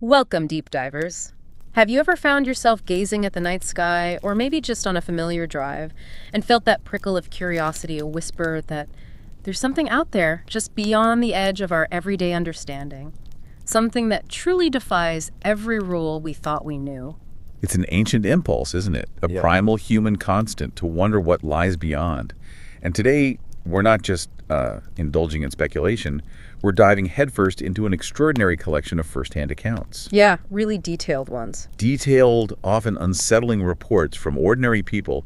Welcome, deep divers. Have you ever found yourself gazing at the night sky, or maybe just on a familiar drive, and felt that prickle of curiosity, a whisper that there's something out there just beyond the edge of our everyday understanding? Something that truly defies every rule we thought we knew. It's an ancient impulse, isn't it? A primal human constant to wonder what lies beyond. And today, we're not just indulging in speculation. We're diving headfirst into an extraordinary collection of firsthand accounts. Yeah, really detailed ones. Detailed, often unsettling reports from ordinary people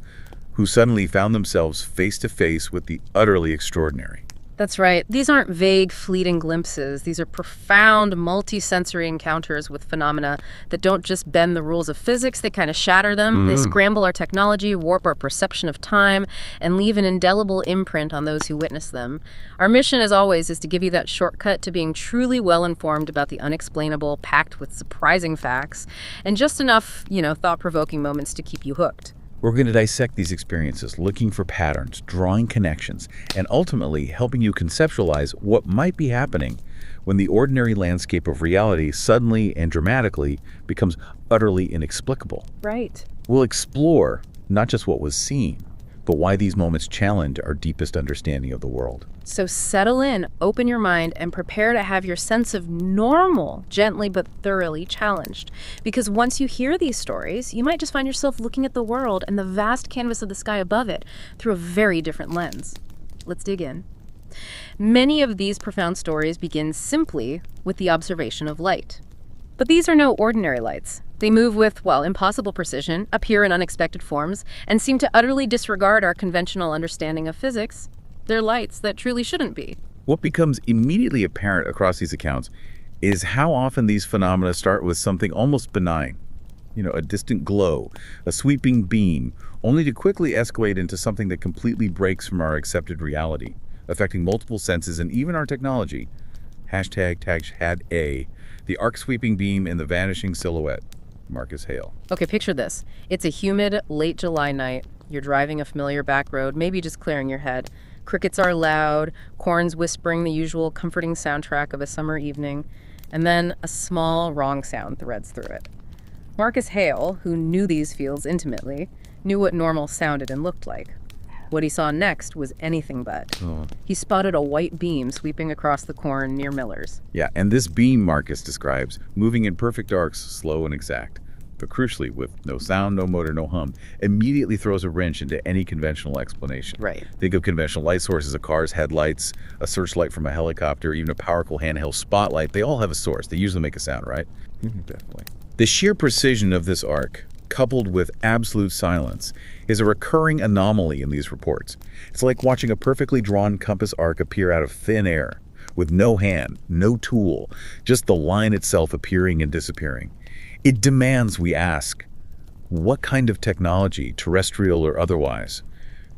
who suddenly found themselves face to face with the utterly extraordinary. That's right. These aren't vague, fleeting glimpses. These are profound, multi-sensory encounters with phenomena that don't just bend the rules of physics, they kind of shatter them. They scramble our technology, warp our perception of time, and leave an indelible imprint on those who witness them. Our mission, as always, is to give you that shortcut to being truly well-informed about the unexplainable, packed with surprising facts, and just enough, thought-provoking moments to keep you hooked. We're going to dissect these experiences, looking for patterns, drawing connections, and ultimately helping you conceptualize what might be happening when the ordinary landscape of reality suddenly and dramatically becomes utterly inexplicable. Right. We'll explore not just what was seen, but why these moments challenge our deepest understanding of the world. So settle in, open your mind, and prepare to have your sense of normal gently but thoroughly challenged. Because once you hear these stories, you might just find yourself looking at the world and the vast canvas of the sky above it through a very different lens. Let's dig in. Many of these profound stories begin simply with the observation of light. But these are no ordinary lights. They move with, impossible precision, appear in unexpected forms, and seem to utterly disregard our conventional understanding of physics. They're lights that truly shouldn't be. What becomes immediately apparent across these accounts is how often these phenomena start with something almost benign. A distant glow, a sweeping beam, only to quickly escalate into something that completely breaks from our accepted reality, affecting multiple senses and even our technology. ##A, the arc-sweeping beam and the vanishing silhouette. Marcus Hale. Okay, picture this. It's a humid, late July night. You're driving a familiar back road, maybe just clearing your head. Crickets are loud, corns whispering the usual comforting soundtrack of a summer evening, and then a small, wrong sound threads through it. Marcus Hale, who knew these fields intimately, knew what normal sounded and looked like. What he saw next was anything but. He spotted a white beam sweeping across the corn near Miller's. Yeah, and this beam, Marcus describes, moving in perfect arcs, slow and exact, but crucially with no sound, no motor, no hum, immediately throws a wrench into any conventional explanation. Right. Think of conventional light sources, a car's headlights, a searchlight from a helicopter, even a powerful handheld spotlight. They all have a source. They usually make a sound, right? Definitely. The sheer precision of this arc, coupled with absolute silence, is a recurring anomaly in these reports. It's like watching a perfectly drawn compass arc appear out of thin air, with no hand, no tool, just the line itself appearing and disappearing. It demands we ask, what kind of technology, terrestrial or otherwise,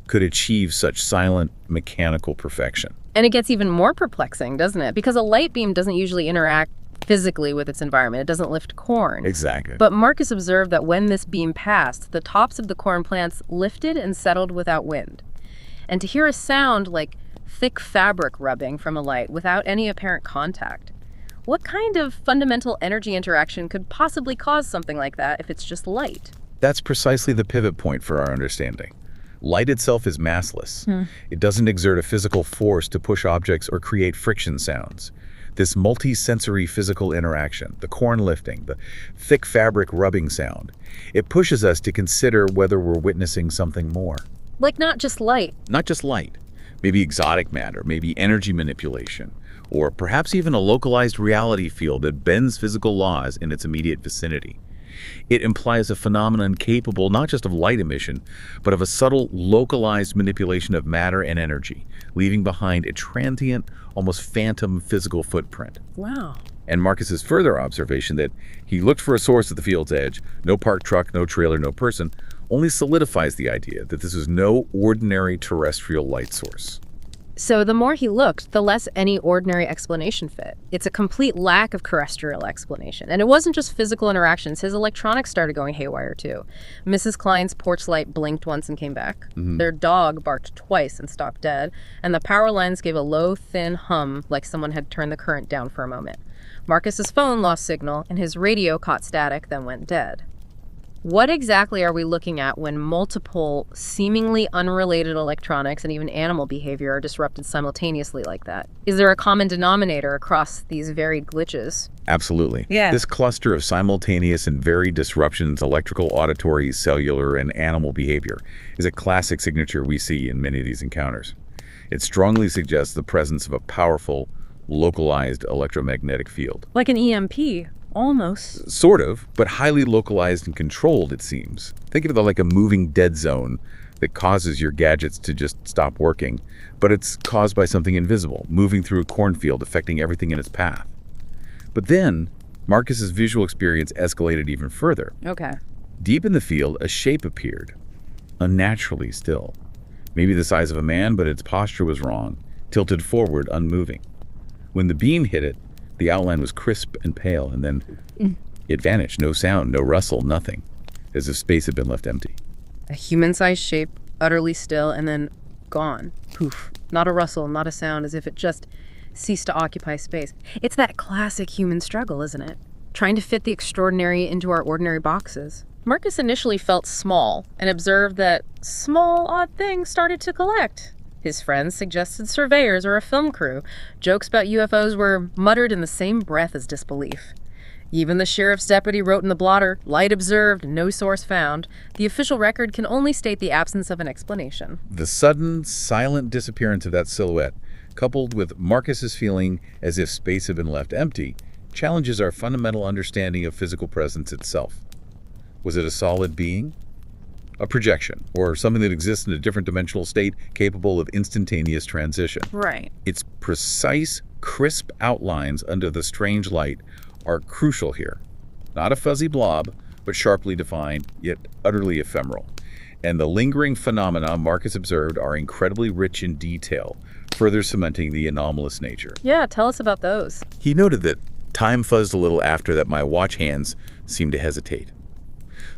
could achieve such silent, mechanical perfection? And it gets even more perplexing, doesn't it? Because a light beam doesn't usually interact physically with its environment. It doesn't lift corn. Exactly. But Marcus observed that when this beam passed, the tops of the corn plants lifted and settled without wind. And to hear a sound like thick fabric rubbing from a light without any apparent contact. What kind of fundamental energy interaction could possibly cause something like that if it's just light? That's precisely the pivot point for our understanding. Light itself is massless. It doesn't exert a physical force to push objects or create friction sounds. This multi-sensory physical interaction, the corn lifting, the thick fabric rubbing sound, it pushes us to consider whether we're witnessing something more. Like not just light. Not just light. Maybe exotic matter, maybe energy manipulation, or perhaps even a localized reality field that bends physical laws in its immediate vicinity. It implies a phenomenon capable not just of light emission, but of a subtle, localized manipulation of matter and energy, leaving behind a transient, almost phantom physical footprint. Wow. And Marcus's further observation that he looked for a source at the field's edge, no parked truck, no trailer, no person, only solidifies the idea that this is no ordinary terrestrial light source. So the more he looked, the less any ordinary explanation fit. It's a complete lack of terrestrial explanation. And it wasn't just physical interactions. His electronics started going haywire, too. Mrs. Klein's porch light blinked once and came back. Their dog barked twice and stopped dead. And the power lines gave a low, thin hum like someone had turned the current down for a moment. Marcus's phone lost signal, and his radio caught static, then went dead. What exactly are we looking at when multiple, seemingly unrelated electronics and even animal behavior are disrupted simultaneously like that? Is there a common denominator across these varied glitches? Absolutely. Yeah. This cluster of simultaneous and varied disruptions, electrical, auditory, cellular, and animal behavior, is a classic signature we see in many of these encounters. It strongly suggests the presence of a powerful, localized electromagnetic field. Like an EMP, almost. Sort of, but highly localized and controlled, it seems. Think of it like a moving dead zone that causes your gadgets to just stop working, but it's caused by something invisible, moving through a cornfield, affecting everything in its path. But then, Marcus's visual experience escalated even further. Okay. Deep in the field, a shape appeared, unnaturally still. Maybe the size of a man, but its posture was wrong, tilted forward, unmoving. When the beam hit it, the outline was crisp and pale, and then it vanished. No sound, no rustle, nothing, as if space had been left empty. A human-sized shape, utterly still, and then gone. Poof. Not a rustle, not a sound, as if it just ceased to occupy space. It's that classic human struggle, isn't it? Trying to fit the extraordinary into our ordinary boxes. Marcus initially felt small and observed that small, odd things started to collect. His friends suggested surveyors or a film crew. Jokes about UFOs were muttered in the same breath as disbelief. Even the sheriff's deputy wrote in the blotter, "Light observed, no source found." The official record can only state the absence of an explanation. The sudden, silent disappearance of that silhouette, coupled with Marcus's feeling as if space had been left empty, challenges our fundamental understanding of physical presence itself. Was it a solid being? A projection, or something that exists in a different dimensional state capable of instantaneous transition? Right. Its precise, crisp outlines under the strange light are crucial here. Not a fuzzy blob, but sharply defined, yet utterly ephemeral. And the lingering phenomena Marcus observed are incredibly rich in detail, further cementing the anomalous nature. Yeah, tell us about those. He noted that time fuzzed a little after that my watch hands seemed to hesitate.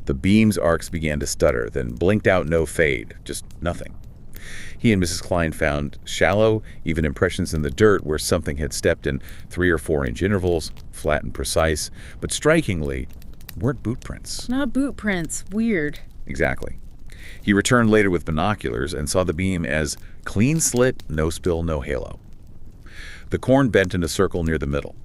The beam's arcs began to stutter, then blinked out, no fade, just nothing. He and Mrs. Klein found shallow, even impressions in the dirt where something had stepped in 3 or 4 inch intervals, flat and precise, but strikingly, weren't boot prints. Not boot prints. Weird. Exactly. He returned later with binoculars and saw the beam as clean slit, no spill, no halo. The corn bent in a circle near the middle.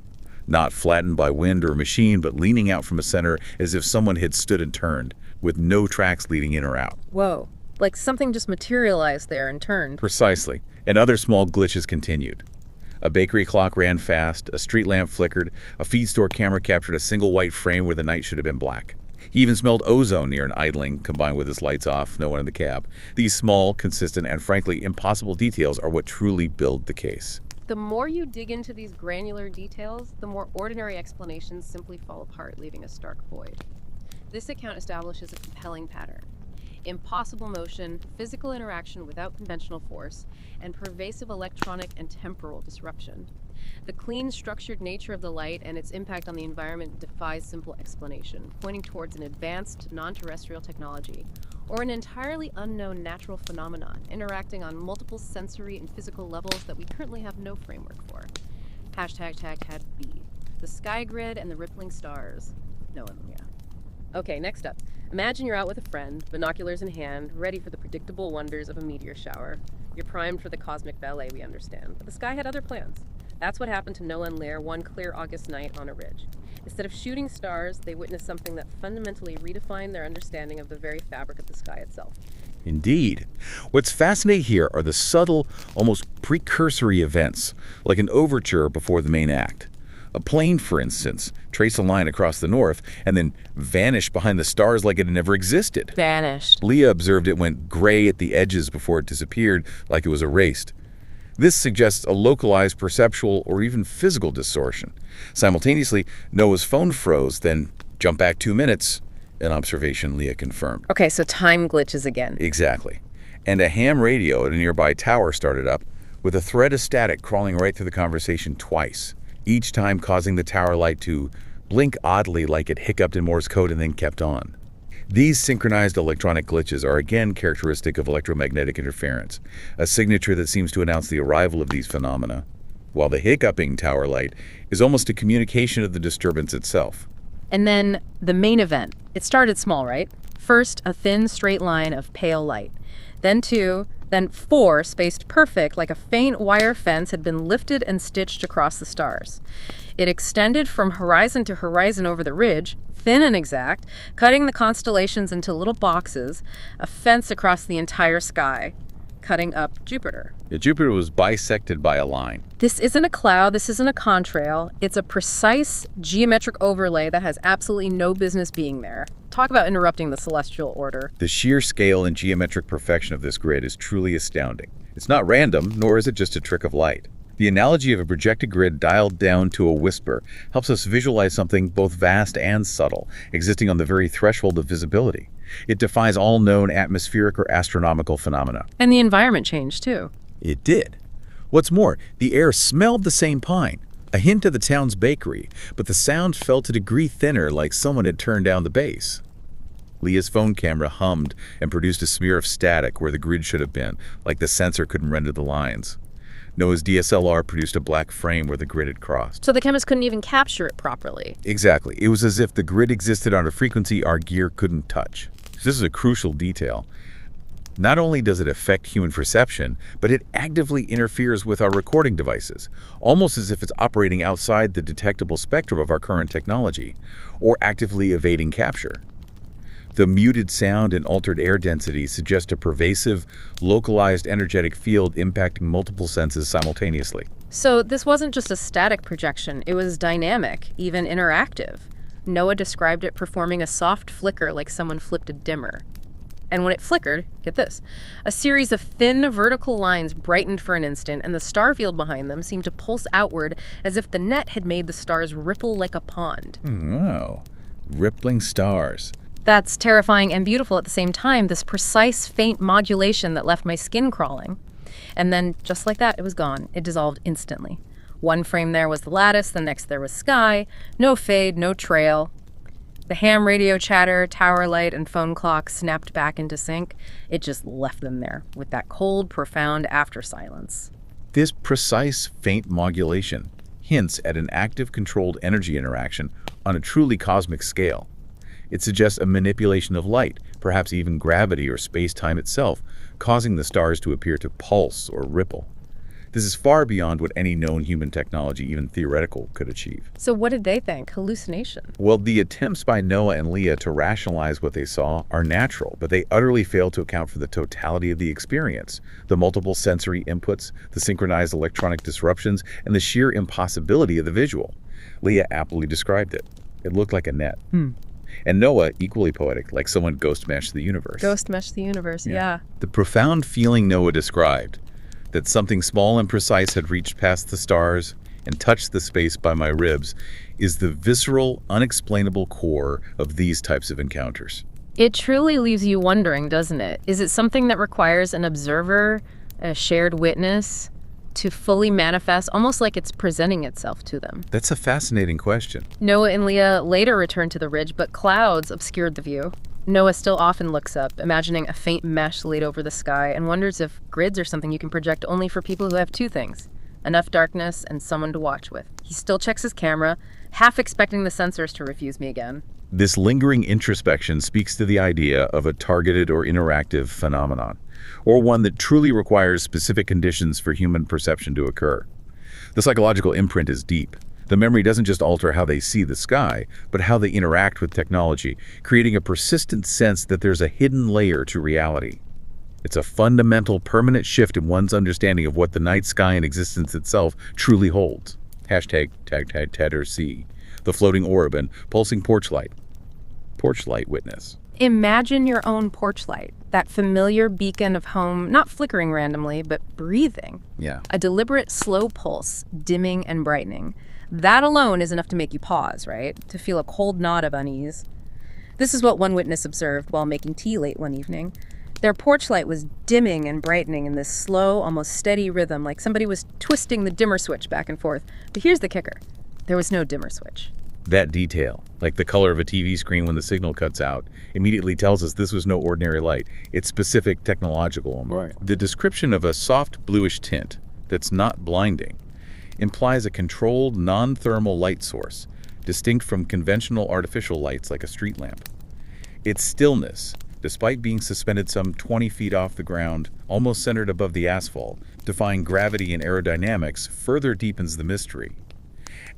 Not flattened by wind or machine, but leaning out from a center as if someone had stood and turned, with no tracks leading in or out. Whoa. Like something just materialized there and turned. Precisely. And other small glitches continued. A bakery clock ran fast, a street lamp flickered, a feed store camera captured a single white frame where the night should have been black. He even smelled ozone near an idling, combined with his lights off, no one in the cab. These small, consistent, and frankly impossible details are what truly build the case. The more you dig into these granular details, the more ordinary explanations simply fall apart, leaving a stark void. This account establishes a compelling pattern. Impossible motion, physical interaction without conventional force, and pervasive electronic and temporal disruption. The clean, structured nature of the light and its impact on the environment defies simple explanation, pointing towards an advanced, non-terrestrial technology, or an entirely unknown natural phenomenon interacting on multiple sensory and physical levels that we currently have no framework for. #B. The sky grid and the rippling stars. No one, yeah. Okay, next up. Imagine you're out with a friend, binoculars in hand, ready for the predictable wonders of a meteor shower. You're primed for the cosmic ballet, we understand, but the sky had other plans. That's what happened to Noah and Lair one clear August night on a ridge. Instead of shooting stars, they witnessed something that fundamentally redefined their understanding of the very fabric of the sky itself. Indeed. What's fascinating here are the subtle, almost precursory events, like an overture before the main act. A plane, for instance, traced a line across the north and then vanished behind the stars like it had never existed. Vanished. Leah observed it went gray at the edges before it disappeared, like it was erased. This suggests a localized perceptual or even physical distortion. Simultaneously, Noah's phone froze, then jumped back 2 minutes, an observation Leah confirmed. Okay, so time glitches again. Exactly. And a ham radio at a nearby tower started up, with a thread of static crawling right through the conversation twice, each time causing the tower light to blink oddly like it hiccuped in Morse code and then kept on. These synchronized electronic glitches are again characteristic of electromagnetic interference, a signature that seems to announce the arrival of these phenomena while the hiccuping tower light is almost a communication of the disturbance itself. And then the main event. It started small, right? First, a thin, straight line of pale light. Then 2, then 4, spaced perfect, like a faint wire fence had been lifted and stitched across the stars. It extended from horizon to horizon over the ridge, thin and exact, cutting the constellations into little boxes, a fence across the entire sky, cutting up Jupiter. Yeah, Jupiter was bisected by a line. This isn't a cloud, this isn't a contrail. It's a precise geometric overlay that has absolutely no business being there. Talk about interrupting the celestial order. The sheer scale and geometric perfection of this grid is truly astounding. It's not random, nor is it just a trick of light. The analogy of a projected grid dialed down to a whisper helps us visualize something both vast and subtle, existing on the very threshold of visibility. It defies all known atmospheric or astronomical phenomena. And the environment changed, too. It did. What's more, the air smelled the same pine, a hint of the town's bakery, but the sound felt a degree thinner, like someone had turned down the bass. Leah's phone camera hummed and produced a smear of static where the grid should have been, like the sensor couldn't render the lines. Noah's DSLR produced a black frame where the grid had crossed. So the cameras couldn't even capture it properly. Exactly. It was as if the grid existed on a frequency our gear couldn't touch. This is a crucial detail. Not only does it affect human perception, but it actively interferes with our recording devices, almost as if it's operating outside the detectable spectrum of our current technology, or actively evading capture. The muted sound and altered air density suggest a pervasive, localized energetic field impacting multiple senses simultaneously. So this wasn't just a static projection, it was dynamic, even interactive. Noah described it performing a soft flicker like someone flipped a dimmer. And when it flickered, get this, a series of thin vertical lines brightened for an instant, and the star field behind them seemed to pulse outward as if the net had made the stars ripple like a pond. Wow. Rippling stars. That's terrifying and beautiful at the same time, this precise, faint modulation that left my skin crawling. And then, just like that, it was gone. It dissolved instantly. One frame there was the lattice, the next there was sky. No fade, no trail. The ham radio chatter, tower light, and phone clock snapped back into sync. It just left them there, with that cold, profound after silence. This precise, faint modulation hints at an active, controlled energy interaction on a truly cosmic scale. It suggests a manipulation of light, perhaps even gravity or space-time itself, causing the stars to appear to pulse or ripple. This is far beyond what any known human technology, even theoretical, could achieve. So what did they think? Hallucination? Well, the attempts by Noah and Leah to rationalize what they saw are natural, but they utterly fail to account for the totality of the experience, the multiple sensory inputs, the synchronized electronic disruptions, and the sheer impossibility of the visual. Leah aptly described it. It looked like a net. And Noah, equally poetic, like someone ghost meshed the universe. Ghost meshed the universe, yeah. The profound feeling Noah described, that something small and precise had reached past the stars and touched the space by my ribs, is the visceral, unexplainable core of these types of encounters. It truly leaves you wondering, doesn't it? Is it something that requires an observer, a shared witness, to fully manifest, almost like it's presenting itself to them? That's a fascinating question. Noah and Leah later returned to the ridge, but clouds obscured the view. Noah still often looks up, imagining a faint mesh laid over the sky, and wonders if grids are something you can project only for people who have two things: enough darkness and someone to watch with. He still checks his camera, half expecting the sensors to refuse me again. This lingering introspection speaks to the idea of a targeted or interactive phenomenon, or one that truly requires specific conditions for human perception to occur. The psychological imprint is deep. The memory doesn't just alter how they see the sky, but how they interact with technology, creating a persistent sense that there's a hidden layer to reality. It's a fundamental, permanent shift in one's understanding of what the night sky and existence itself truly holds. Hashtag #TED the floating orb and pulsing porch light. Porch light witness. Imagine your own porch light, that familiar beacon of home, not flickering randomly, but breathing. Yeah. A deliberate, slow pulse, dimming and brightening. That alone is enough to make you pause, right? To feel a cold knot of unease. This is what one witness observed while making tea late one evening. Their porch light was dimming and brightening in this slow, almost steady rhythm, like somebody was twisting the dimmer switch back and forth. But here's the kicker. There was no dimmer switch. That detail, like the color of a TV screen when the signal cuts out, immediately tells us this was no ordinary light. It's specific technological. Right. The description of a soft bluish tint that's not blinding implies a controlled, non-thermal light source, distinct from conventional artificial lights like a street lamp. Its stillness, despite being suspended some 20 feet off the ground, almost centered above the asphalt, defying gravity and aerodynamics, further deepens the mystery.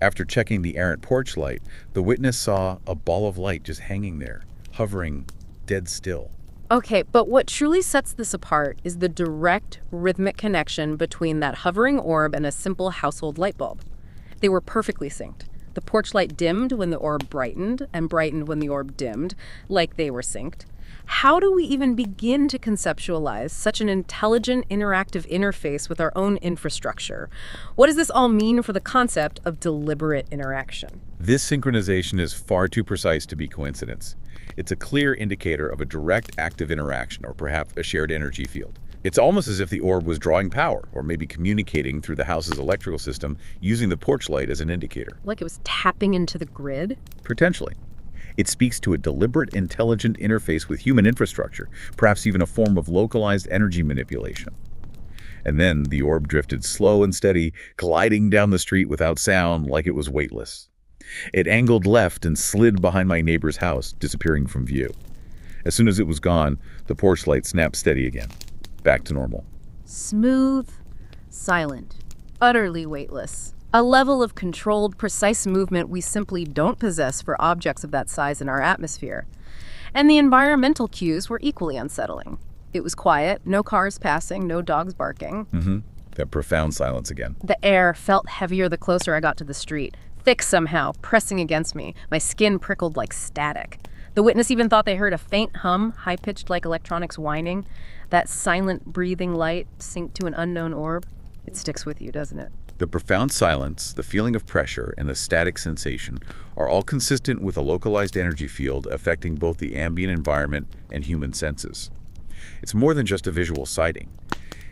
After checking the errant porch light, the witness saw a ball of light just hanging there, hovering dead still. Okay, but what truly sets this apart is the direct, rhythmic connection between that hovering orb and a simple household light bulb. They were perfectly synced. The porch light dimmed when the orb brightened, and brightened when the orb dimmed, like they were synced. How do we even begin to conceptualize such an intelligent, interactive interface with our own infrastructure? What does this all mean for the concept of deliberate interaction? This synchronization is far too precise to be coincidence. It's a clear indicator of a direct active interaction, or perhaps a shared energy field. It's almost as if the orb was drawing power, or maybe communicating through the house's electrical system using the porch light as an indicator. Like it was tapping into the grid? Potentially. It speaks to a deliberate, intelligent interface with human infrastructure, perhaps even a form of localized energy manipulation. And then the orb drifted slow and steady, gliding down the street without sound, like it was weightless. It angled left and slid behind my neighbor's house, disappearing from view. As soon as it was gone, the porch light snapped steady again, back to normal. Smooth, silent, utterly weightless. A level of controlled, precise movement we simply don't possess for objects of that size in our atmosphere. And the environmental cues were equally unsettling. It was quiet, no cars passing, no dogs barking. That profound silence again. The air felt heavier the closer I got to the street, thick somehow, pressing against me. My skin prickled like static. The witness even thought they heard a faint hum, high-pitched like electronics whining. That silent, breathing light synced to an unknown orb. It sticks with you, doesn't it? The profound silence, the feeling of pressure, and the static sensation are all consistent with a localized energy field affecting both the ambient environment and human senses. It's more than just a visual sighting.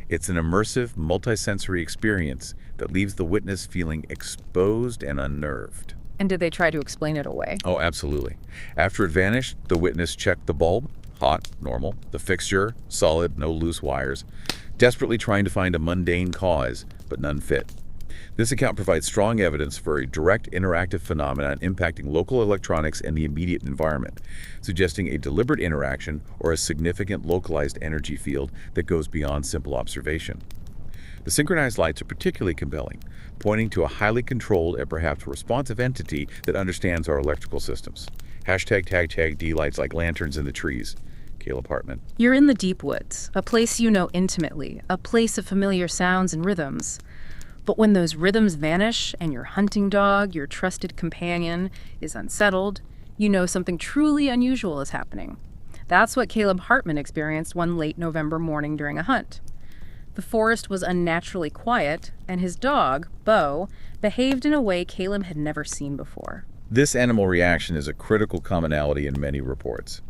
It's an immersive, multisensory experience that leaves the witness feeling exposed and unnerved. And did they try to explain it away? Oh, absolutely. After it vanished, the witness checked the bulb, hot, normal, the fixture, solid, no loose wires, desperately trying to find a mundane cause, but none fit. This account provides strong evidence for a direct interactive phenomenon impacting local electronics and the immediate environment, suggesting a deliberate interaction or a significant localized energy field that goes beyond simple observation. The synchronized lights are particularly compelling, pointing to a highly controlled and perhaps responsive entity that understands our electrical systems. #tag D lights like lanterns in the trees. Caleb Hartman. You're in the deep woods, a place you know intimately, a place of familiar sounds and rhythms. But when those rhythms vanish and your hunting dog, your trusted companion, is unsettled, you know something truly unusual is happening. That's what Caleb Hartman experienced one late November morning during a hunt. The forest was unnaturally quiet, and his dog, Bo, behaved in a way Caleb had never seen before. This animal reaction is a critical commonality in many reports.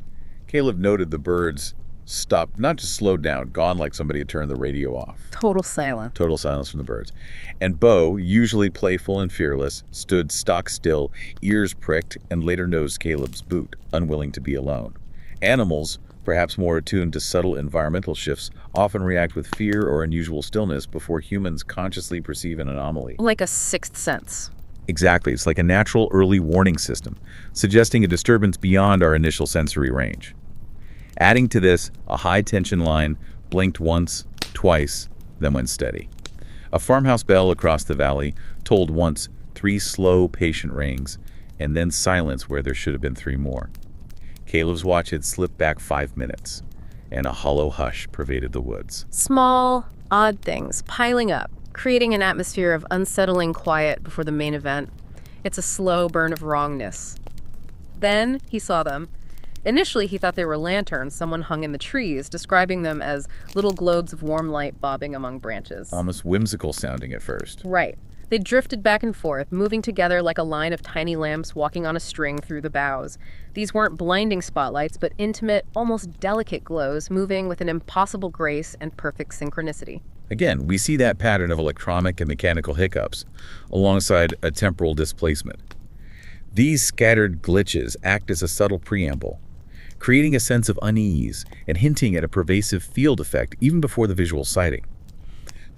Caleb noted the birds stopped, not just slowed down, gone like somebody had turned the radio off. Total silence. Total silence from the birds. And Bo, usually playful and fearless, stood stock still, ears pricked, and later nosed Caleb's boot, unwilling to be alone. Animals, perhaps more attuned to subtle environmental shifts, often react with fear or unusual stillness before humans consciously perceive an anomaly. Like a sixth sense. Exactly. It's like a natural early warning system, suggesting a disturbance beyond our initial sensory range. Adding to this, a high-tension line blinked once, twice, then went steady. A farmhouse bell across the valley tolled once 3 slow, patient rings, and then silence where there should have been 3 more. Caleb's watch had slipped back 5 minutes, and a hollow hush pervaded the woods. Small, odd things piling up, creating an atmosphere of unsettling quiet before the main event. It's a slow burn of wrongness. Then he saw them. Initially, he thought they were lanterns someone hung in the trees, describing them as little globes of warm light bobbing among branches. Almost whimsical sounding at first. Right. They drifted back and forth, moving together like a line of tiny lamps walking on a string through the boughs. These weren't blinding spotlights, but intimate, almost delicate glows, moving with an impossible grace and perfect synchronicity. Again, we see that pattern of electronic and mechanical hiccups, alongside a temporal displacement. These scattered glitches act as a subtle preamble, creating a sense of unease and hinting at a pervasive field effect even before the visual sighting.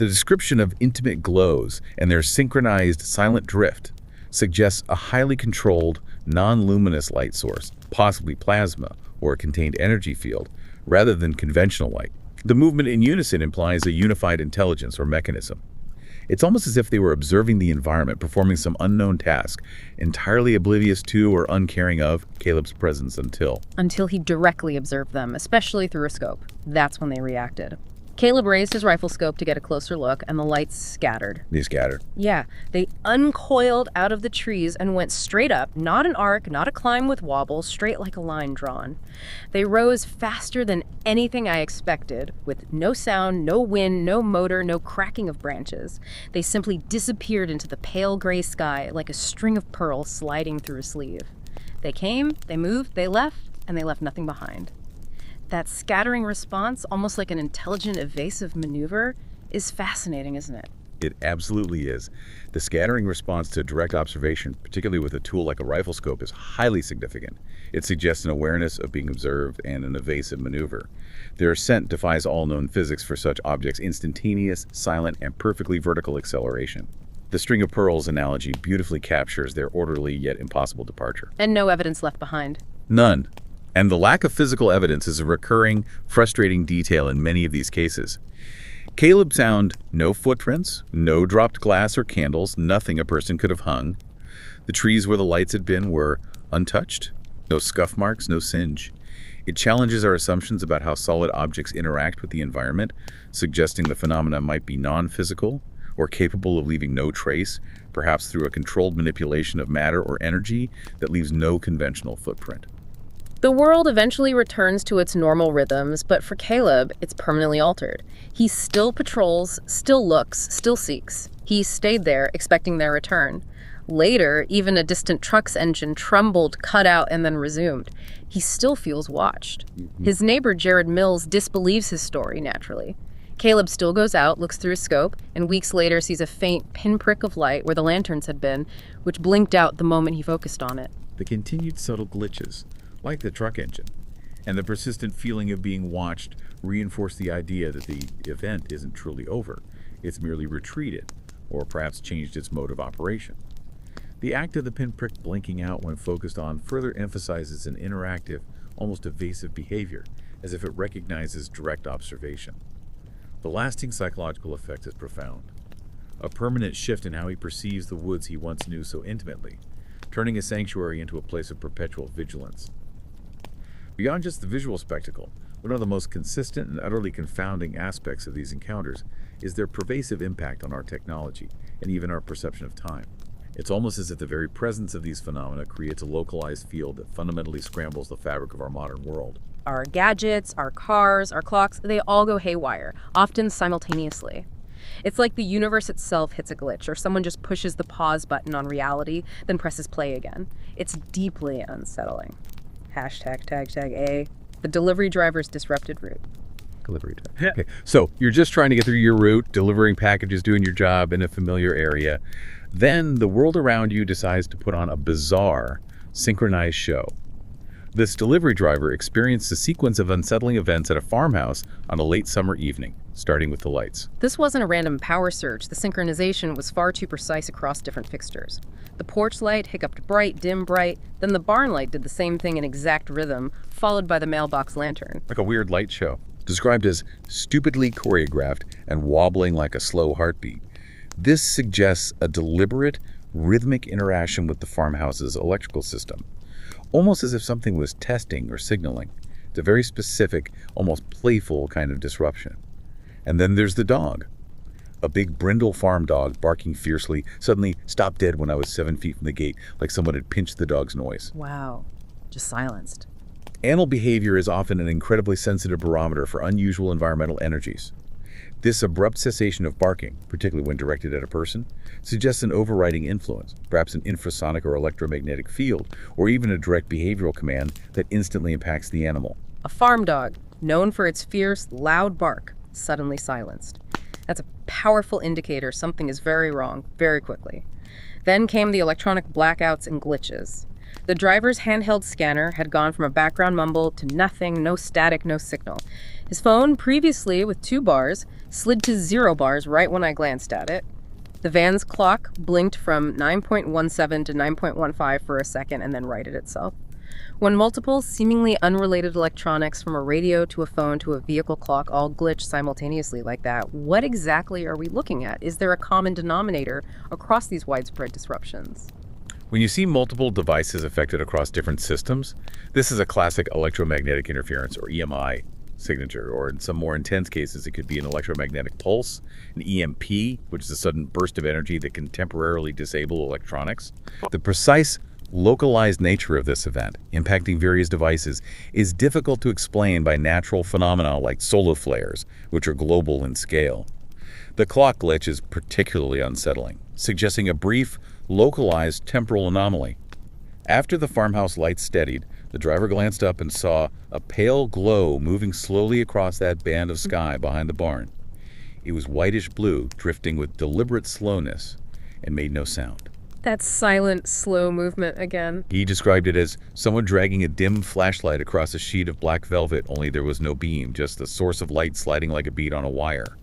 The description of intimate glows and their synchronized silent drift suggests a highly controlled, non-luminous light source, possibly plasma or a contained energy field, rather than conventional light. The movement in unison implies a unified intelligence or mechanism. It's almost as if they were observing the environment, performing some unknown task, entirely oblivious to or uncaring of Caleb's presence until he directly observed them, especially through a scope. That's when they reacted. Caleb raised his rifle scope to get a closer look, and the lights scattered. They scattered? Yeah, they uncoiled out of the trees and went straight up, not an arc, not a climb with wobble, straight like a line drawn. They rose faster than anything I expected, with no sound, no wind, no motor, no cracking of branches. They simply disappeared into the pale gray sky like a string of pearls sliding through a sleeve. They came, they moved, they left, and they left nothing behind. That scattering response, almost like an intelligent evasive maneuver, is fascinating, isn't it? It absolutely is. The scattering response to direct observation, particularly with a tool like a rifle scope, is highly significant. It suggests an awareness of being observed and an evasive maneuver. Their ascent defies all known physics for such objects: instantaneous, silent, and perfectly vertical acceleration. The string of pearls analogy beautifully captures their orderly yet impossible departure. And no evidence left behind. None. And the lack of physical evidence is a recurring, frustrating detail in many of these cases. Caleb found no footprints, no dropped glass or candles, nothing a person could have hung. The trees where the lights had been were untouched, no scuff marks, no singe. It challenges our assumptions about how solid objects interact with the environment, suggesting the phenomena might be non-physical or capable of leaving no trace, perhaps through a controlled manipulation of matter or energy that leaves no conventional footprint. The world eventually returns to its normal rhythms, but for Caleb, it's permanently altered. He still patrols, still looks, still seeks. He stayed there, expecting their return. Later, even a distant truck's engine trembled, cut out, and then resumed. He still feels watched. His neighbor, Jared Mills, disbelieves his story, naturally. Caleb still goes out, looks through his scope, and weeks later sees a faint pinprick of light where the lanterns had been, which blinked out the moment he focused on it. The continued subtle glitches, like the truck engine, and the persistent feeling of being watched reinforce the idea that the event isn't truly over. It's merely retreated, or perhaps changed its mode of operation. The act of the pinprick blinking out when focused on further emphasizes an interactive, almost evasive behavior, as if it recognizes direct observation. The lasting psychological effect is profound. A permanent shift in how he perceives the woods he once knew so intimately, turning a sanctuary into a place of perpetual vigilance. Beyond just the visual spectacle, one of the most consistent and utterly confounding aspects of these encounters is their pervasive impact on our technology and even our perception of time. It's almost as if the very presence of these phenomena creates a localized field that fundamentally scrambles the fabric of our modern world. Our gadgets, our cars, our clocks, they all go haywire, often simultaneously. It's like the universe itself hits a glitch, or someone just pushes the pause button on reality, then presses play again. It's deeply unsettling. #A, the delivery driver's disrupted route. Delivery driver. Okay, so you're just trying to get through your route, delivering packages, doing your job in a familiar area. Then the world around you decides to put on a bizarre, synchronized show. This delivery driver experienced a sequence of unsettling events at a farmhouse on a late summer evening, starting with the lights. This wasn't a random power surge. The synchronization was far too precise across different fixtures. The porch light hiccuped bright, dim, bright. Then the barn light did the same thing in exact rhythm, followed by the mailbox lantern. Like a weird light show, described as stupidly choreographed and wobbling like a slow heartbeat. This suggests a deliberate, rhythmic interaction with the farmhouse's electrical system, almost as if something was testing or signaling. It's a very specific, almost playful kind of disruption. And then there's the dog. A big brindle farm dog barking fiercely suddenly stopped dead when I was 7 feet from the gate, like someone had pinched the dog's noise. Wow, just silenced. Animal behavior is often an incredibly sensitive barometer for unusual environmental energies. This abrupt cessation of barking, particularly when directed at a person, suggests an overriding influence, perhaps an infrasonic or electromagnetic field, or even a direct behavioral command that instantly impacts the animal. A farm dog, known for its fierce, loud bark, suddenly silenced. That's a powerful indicator something is very wrong, very quickly. Then came the electronic blackouts and glitches. The driver's handheld scanner had gone from a background mumble to nothing, no static, no signal. His phone, previously with 2 bars, slid to 0 bars right when I glanced at it. The van's clock blinked from 9.17 to 9.15 for a second and then righted itself. When multiple, seemingly unrelated electronics from a radio to a phone to a vehicle clock all glitch simultaneously like that, what exactly are we looking at? Is there a common denominator across these widespread disruptions? When you see multiple devices affected across different systems, this is a classic electromagnetic interference, or EMI, signature, or in some more intense cases, it could be an electromagnetic pulse, an EMP, which is a sudden burst of energy that can temporarily disable electronics. The precise, localized nature of this event, impacting various devices, is difficult to explain by natural phenomena like solar flares, which are global in scale. The clock glitch is particularly unsettling, suggesting a brief, localized temporal anomaly. After the farmhouse lights steadied, the driver glanced up and saw a pale glow moving slowly across that band of sky behind the barn. It was whitish blue, drifting with deliberate slowness, and made no sound. That silent, slow movement again. He described it as someone dragging a dim flashlight across a sheet of black velvet, only there was no beam, just the source of light sliding like a bead on a wire.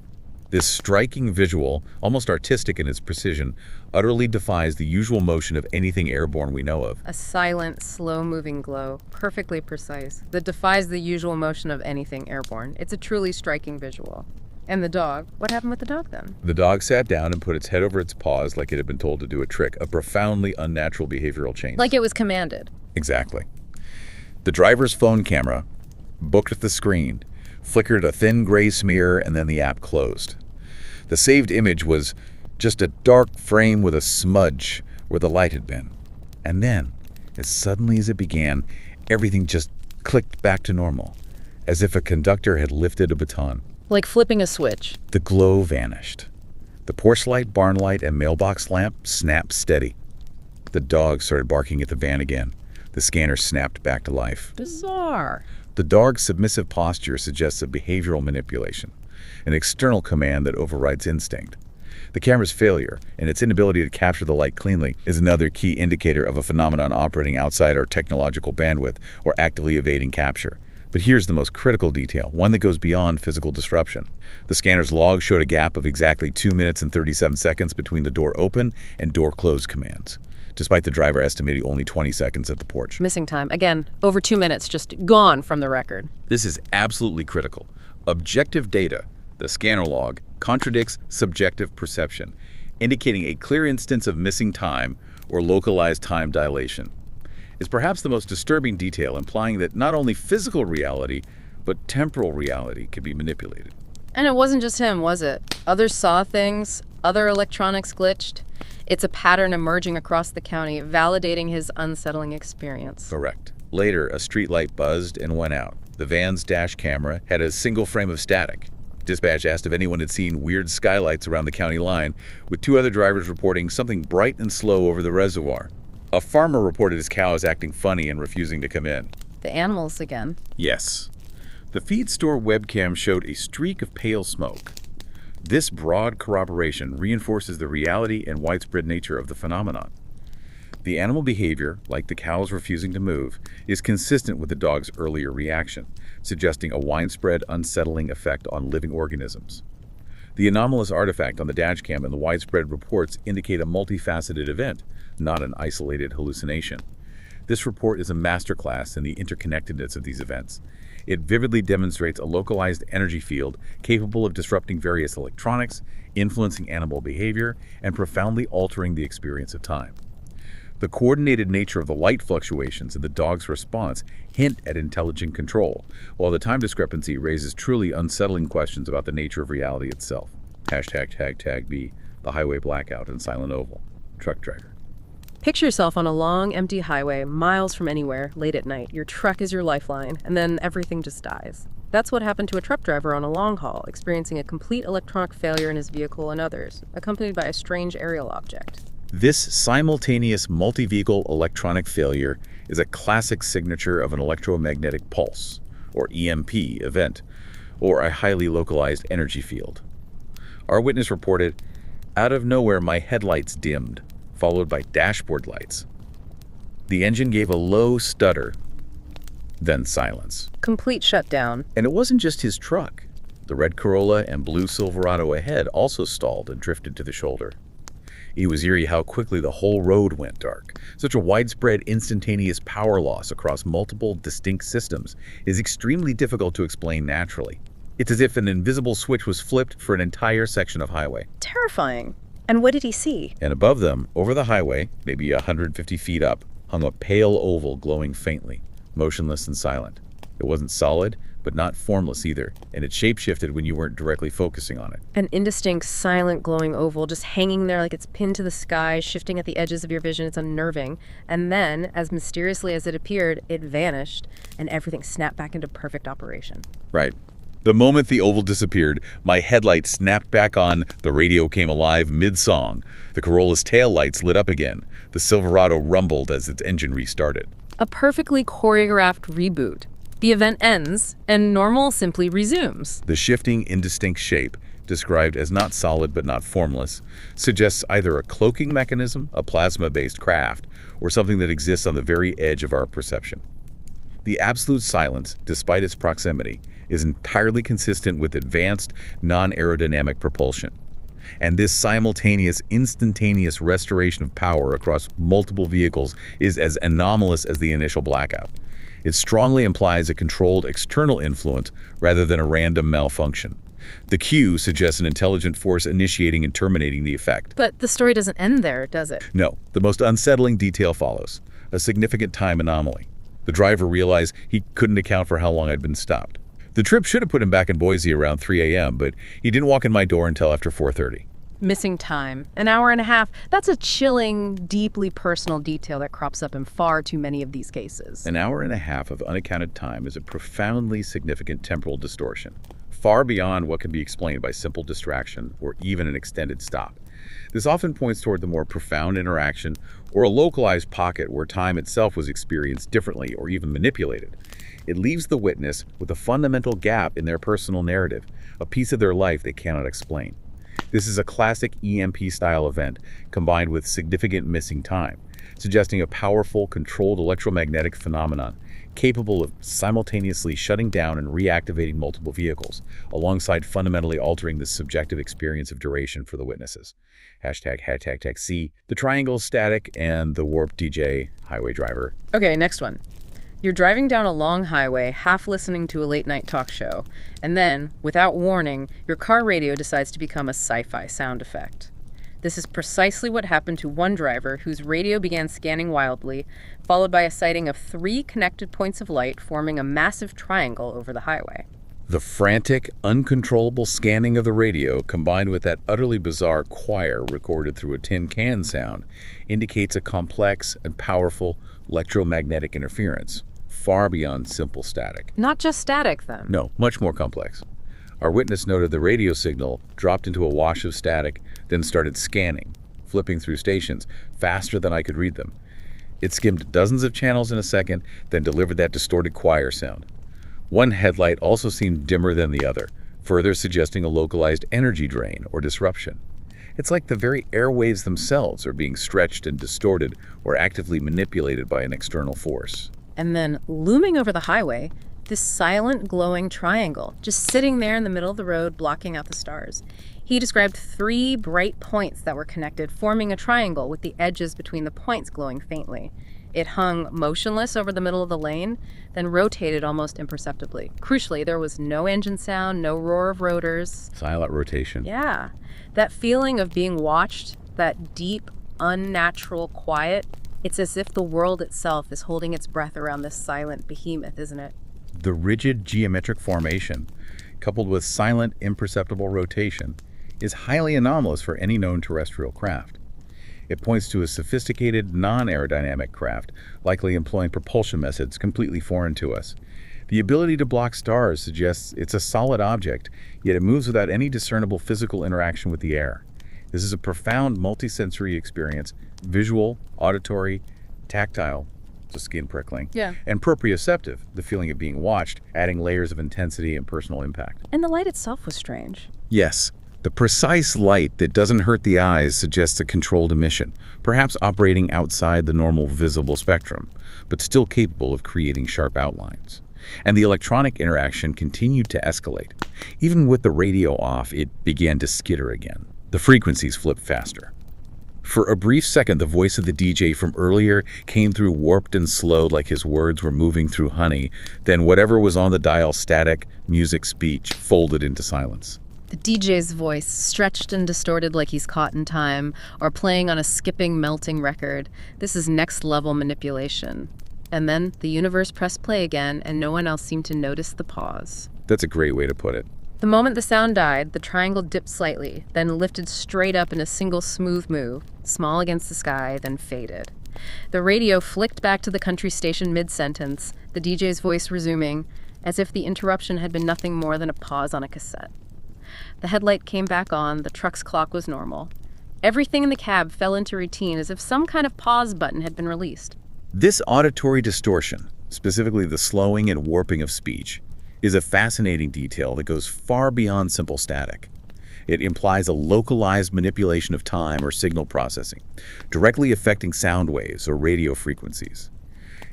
This striking visual, almost artistic in its precision, utterly defies the usual motion of anything airborne we know of. A silent, slow-moving glow, perfectly precise, that defies the usual motion of anything airborne. It's a truly striking visual. And the dog? What happened with the dog then? The dog sat down and put its head over its paws like it had been told to do a trick, a profoundly unnatural behavioral change. Like it was commanded. Exactly. The driver's phone camera, booked at the screen, flickered a thin gray smear, and then the app closed. The saved image was just a dark frame with a smudge where the light had been. And then, as suddenly as it began, everything just clicked back to normal, as if a conductor had lifted a baton. Like flipping a switch. The glow vanished. The porch light, barn light, and mailbox lamp snapped steady. The dog started barking at the van again. The scanner snapped back to life. Bizarre. The dog's submissive posture suggests a behavioral manipulation, an external command that overrides instinct. The camera's failure and its inability to capture the light cleanly is another key indicator of a phenomenon operating outside our technological bandwidth or actively evading capture. But here's the most critical detail, one that goes beyond physical disruption. The scanner's log showed a gap of exactly 2 minutes and 37 seconds between the door open and door close commands, despite the driver estimating only 20 seconds at the porch. Missing time. Again, over 2 minutes, just gone from the record. This is absolutely critical. Objective data, the scanner log, contradicts subjective perception, indicating a clear instance of missing time or localized time dilation. Is perhaps the most disturbing detail, implying that not only physical reality, but temporal reality can be manipulated. And it wasn't just him, was it? Others saw things, other electronics glitched. It's a pattern emerging across the county, validating his unsettling experience. Correct. Later, a streetlight buzzed and went out. The van's dash camera had a single frame of static. Dispatch asked if anyone had seen weird skylights around the county line, with 2 other drivers reporting something bright and slow over the reservoir. A farmer reported his cows acting funny and refusing to come in. The animals again. Yes. The feed store webcam showed a streak of pale smoke. This broad corroboration reinforces the reality and widespread nature of the phenomenon. The animal behavior, like the cows refusing to move, is consistent with the dog's earlier reaction, suggesting a widespread, unsettling effect on living organisms. The anomalous artifact on the dashcam and the widespread reports indicate a multifaceted event, not an isolated hallucination. This report is a masterclass in the interconnectedness of these events. It vividly demonstrates a localized energy field capable of disrupting various electronics, influencing animal behavior, and profoundly altering the experience of time. The coordinated nature of the light fluctuations and the dog's response hint at intelligent control, while the time discrepancy raises truly unsettling questions about the nature of reality itself. #B, the highway blackout in Silent Oval. Truck driver. Picture yourself on a long, empty highway, miles from anywhere, late at night. Your truck is your lifeline, and then everything just dies. That's what happened to a truck driver on a long haul, experiencing a complete electronic failure in his vehicle and others, accompanied by a strange aerial object. This simultaneous multi-vehicle electronic failure is a classic signature of an electromagnetic pulse, or EMP, event, or a highly localized energy field. Our witness reported, "Out of nowhere, my headlights dimmed, followed by dashboard lights. The engine gave a low stutter, Then silence. Complete shutdown. And it wasn't just his truck. The red Corolla and blue Silverado ahead also stalled and drifted to the shoulder. It was eerie how quickly the whole road went dark. Such a widespread, instantaneous power loss across multiple distinct systems is extremely difficult to explain naturally. It's as if an invisible switch was flipped for an entire section of highway. Terrifying. And what did he see? And above them, over the highway, maybe 150 feet up, hung a pale oval glowing faintly, motionless and silent. It wasn't solid, but not formless either, and it shape-shifted when you weren't directly focusing on it. An indistinct, silent, glowing oval just hanging there like it's pinned to the sky, shifting at the edges of your vision. It's unnerving. And then, as mysteriously as it appeared, it vanished, and everything snapped back into perfect operation. Right. The moment the oval disappeared, my headlight snapped back on, the radio came alive mid-song. The Corolla's taillights lit up again. The Silverado rumbled as its engine restarted. A perfectly choreographed reboot. The event ends, and normal simply resumes. The shifting, indistinct shape, described as not solid but not formless, suggests either a cloaking mechanism, a plasma-based craft, or something that exists on the very edge of our perception. The absolute silence, despite its proximity, is entirely consistent with advanced, non-aerodynamic propulsion. And this simultaneous, instantaneous restoration of power across multiple vehicles is as anomalous as the initial blackout. It strongly implies a controlled external influence rather than a random malfunction. The cue suggests an intelligent force initiating and terminating the effect. But the story doesn't end there, does it? No, the most unsettling detail follows, a significant time anomaly. The driver realized he couldn't account for how long I'd been stopped. The trip should have put him back in Boise around 3 a.m., but he didn't walk in my door until after 4:30. Missing time. An hour and a half. That's a chilling, deeply personal detail that crops up in far too many of these cases. An hour and a half of unaccounted time is a profoundly significant temporal distortion, far beyond what can be explained by simple distraction or even an extended stop. This often points toward the more profound interaction or a localized pocket where time itself was experienced differently or even manipulated. It leaves the witness with a fundamental gap in their personal narrative, a piece of their life they cannot explain. This is a classic EMP-style event combined with significant missing time, suggesting a powerful, controlled electromagnetic phenomenon capable of simultaneously shutting down and reactivating multiple vehicles, alongside fundamentally altering the subjective experience of duration for the witnesses. ### C, the triangle static and the warped DJ highway driver. Okay, next one. You're driving down a long highway, half listening to a late-night talk show, and then, without warning, your car radio decides to become a sci-fi sound effect. This is precisely what happened to one driver whose radio began scanning wildly, followed by a sighting of 3 connected points of light forming a massive triangle over the highway. The frantic, uncontrollable scanning of the radio, combined with that utterly bizarre choir recorded through a tin can sound, indicates a complex and powerful electromagnetic interference, far beyond simple static. Not just static, then. No, much more complex. Our witness noted the radio signal dropped into a wash of static, then started scanning, flipping through stations faster than I could read them. It skimmed dozens of channels in a second, then delivered that distorted choir sound. One headlight also seemed dimmer than the other, further suggesting a localized energy drain or disruption. It's like the very airwaves themselves are being stretched and distorted or actively manipulated by an external force. And then, looming over the highway, this silent, glowing triangle, just sitting there in the middle of the road, blocking out the stars. He described 3 bright points that were connected, forming a triangle with the edges between the points glowing faintly. It hung motionless over the middle of the lane, then rotated almost imperceptibly. Crucially, there was no engine sound, no roar of rotors. Silent rotation. Yeah. That feeling of being watched, that deep, unnatural quiet, it's as if the world itself is holding its breath around this silent behemoth, isn't it? The rigid geometric formation, coupled with silent, imperceptible rotation, is highly anomalous for any known terrestrial craft. It points to a sophisticated, non-aerodynamic craft, likely employing propulsion methods completely foreign to us. The ability to block stars suggests it's a solid object, yet it moves without any discernible physical interaction with the air. This is a profound multisensory experience, visual, auditory, tactile, the skin prickling, and proprioceptive, the feeling of being watched, adding layers of intensity and personal impact. And the light itself was strange. Yes, The precise light that doesn't hurt the eyes suggests a controlled emission, perhaps operating outside the normal visible spectrum, but still capable of creating sharp outlines. And the electronic interaction continued to escalate. Even with the radio off, it began to skitter again. The frequencies flipped faster. For a brief second, the voice of the DJ from earlier came through warped and slowed like his words were moving through honey. Then whatever was on the dial, static, music, speech, folded into silence. The DJ's voice, stretched and distorted like he's caught in time, or playing on a skipping, melting record. This is next-level manipulation. And then the universe pressed play again, and no one else seemed to notice the pause. That's a great way to put it. The moment the sound died, the triangle dipped slightly, then lifted straight up in a single smooth move, small against the sky, then faded. The radio flicked back to the country station mid-sentence, the DJ's voice resuming, as if the interruption had been nothing more than a pause on a cassette. The headlight came back on, the truck's clock was normal. Everything in the cab fell into routine as if some kind of pause button had been released. This auditory distortion, specifically the slowing and warping of speech, is a fascinating detail that goes far beyond simple static. It implies a localized manipulation of time or signal processing, directly affecting sound waves or radio frequencies.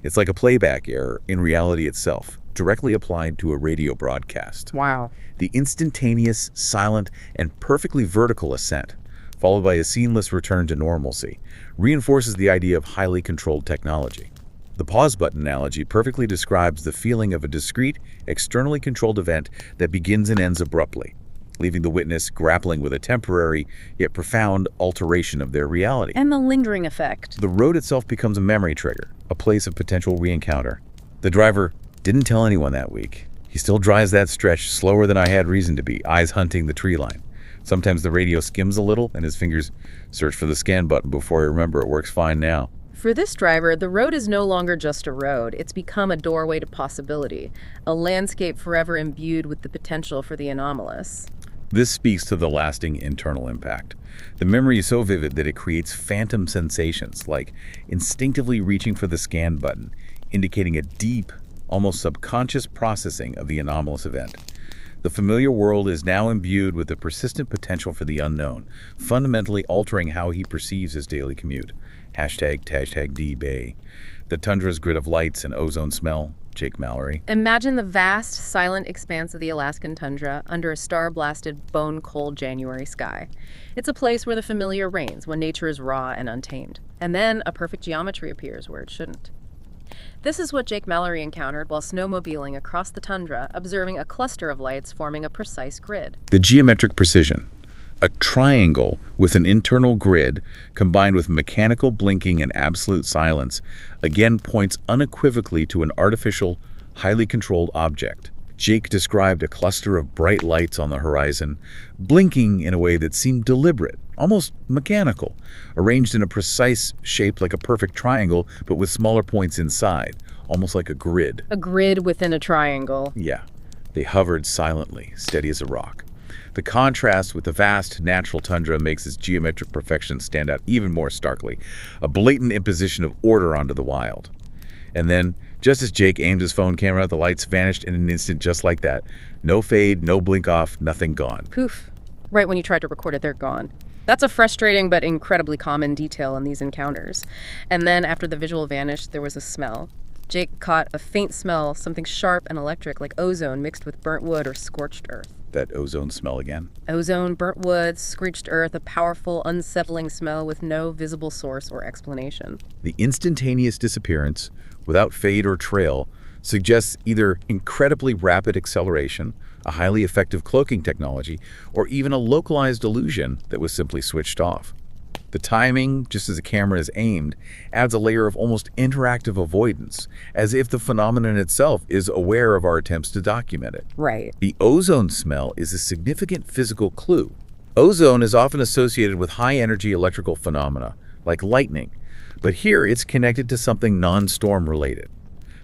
It's like a playback error in reality itself, directly applied to a radio broadcast. Wow. The instantaneous, silent, and perfectly vertical ascent, followed by a seamless return to normalcy, reinforces the idea of highly controlled technology. The pause button analogy perfectly describes the feeling of a discrete, externally controlled event that begins and ends abruptly, leaving the witness grappling with a temporary, yet profound alteration of their reality. And the lingering effect. The road itself becomes a memory trigger, a place of potential re-encounter. The driver didn't tell anyone that week. He still drives that stretch slower than I had reason to be, eyes hunting the tree line. Sometimes the radio skims a little, and his fingers search for the scan button before I remember it works fine now. For this driver, the road is no longer just a road. It's become a doorway to possibility, a landscape forever imbued with the potential for the anomalous. This speaks to the lasting internal impact. The memory is so vivid that it creates phantom sensations, like instinctively reaching for the scan button, indicating a deep, almost subconscious processing of the anomalous event. The familiar world is now imbued with the persistent potential for the unknown, fundamentally altering how he perceives his daily commute. Hashtag #DBay. The tundra's grid of lights and ozone smell. Jake Mallory. Imagine the vast, silent expanse of the Alaskan tundra under a star-blasted, bone-cold January sky. It's a place where the familiar reigns, when nature is raw and untamed. And then a perfect geometry appears where it shouldn't. This is what Jake Mallory encountered while snowmobiling across the tundra, observing a cluster of lights forming a precise grid. The geometric precision. A triangle with an internal grid combined with mechanical blinking and absolute silence again points unequivocally to an artificial, highly controlled object. Jake described a cluster of bright lights on the horizon, blinking in a way that seemed deliberate, almost mechanical, arranged in a precise shape like a perfect triangle, but with smaller points inside, almost like a grid. A grid within a triangle. Yeah. They hovered silently, steady as a rock. The contrast with the vast natural tundra makes its geometric perfection stand out even more starkly, a blatant imposition of order onto the wild. And then, just as Jake aimed his phone camera, the lights vanished in an instant just like that. No fade, no blink off, nothing gone. Poof. Right when you tried to record it, they're gone. That's a frustrating but incredibly common detail in these encounters. And then, after the visual vanished, there was a smell. Jake caught a faint smell, something sharp and electric, like ozone mixed with burnt wood or scorched earth. That ozone smell again. Ozone, burnt wood, screeched earth, a powerful, unsettling smell with no visible source or explanation. The instantaneous disappearance, without fade or trail, suggests either incredibly rapid acceleration, a highly effective cloaking technology, or even a localized illusion that was simply switched off. The timing, just as the camera is aimed, adds a layer of almost interactive avoidance, as if the phenomenon itself is aware of our attempts to document it. Right. The ozone smell is a significant physical clue. Ozone is often associated with high-energy electrical phenomena, like lightning, but here it's connected to something non-storm related.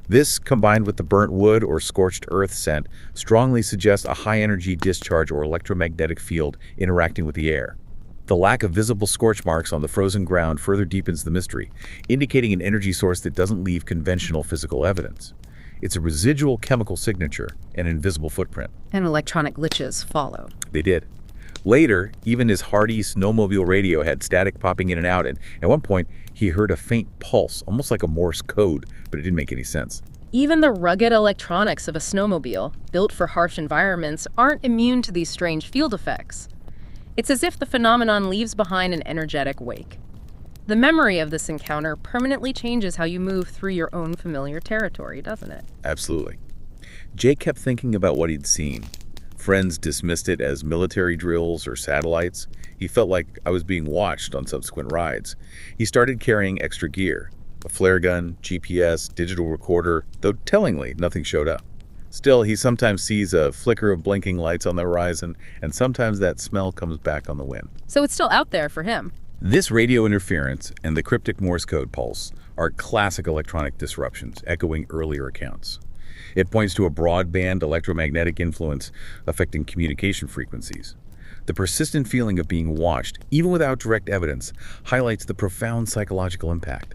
This, combined with the burnt wood or scorched earth scent, strongly suggests a high-energy discharge or electromagnetic field interacting with the air. The lack of visible scorch marks on the frozen ground further deepens the mystery, indicating an energy source that doesn't leave conventional physical evidence. It's a residual chemical signature, an invisible footprint. And electronic glitches follow. They did. Later, even his hardy snowmobile radio had static popping in and out, and at one point, he heard a faint pulse, almost like a Morse code, but it didn't make any sense. Even the rugged electronics of a snowmobile, built for harsh environments, aren't immune to these strange field effects. It's as if the phenomenon leaves behind an energetic wake. The memory of this encounter permanently changes how you move through your own familiar territory, doesn't it? Absolutely. Jake kept thinking about what he'd seen. Friends dismissed it as military drills or satellites. He felt like I was being watched on subsequent rides. He started carrying extra gear, a flare gun, GPS, digital recorder, though tellingly, nothing showed up. Still, he sometimes sees a flicker of blinking lights on the horizon, and sometimes that smell comes back on the wind. So it's still out there for him. This radio interference and the cryptic Morse code pulse are classic electronic disruptions, echoing earlier accounts. It points to a broadband electromagnetic influence affecting communication frequencies. The persistent feeling of being watched, even without direct evidence, highlights the profound psychological impact.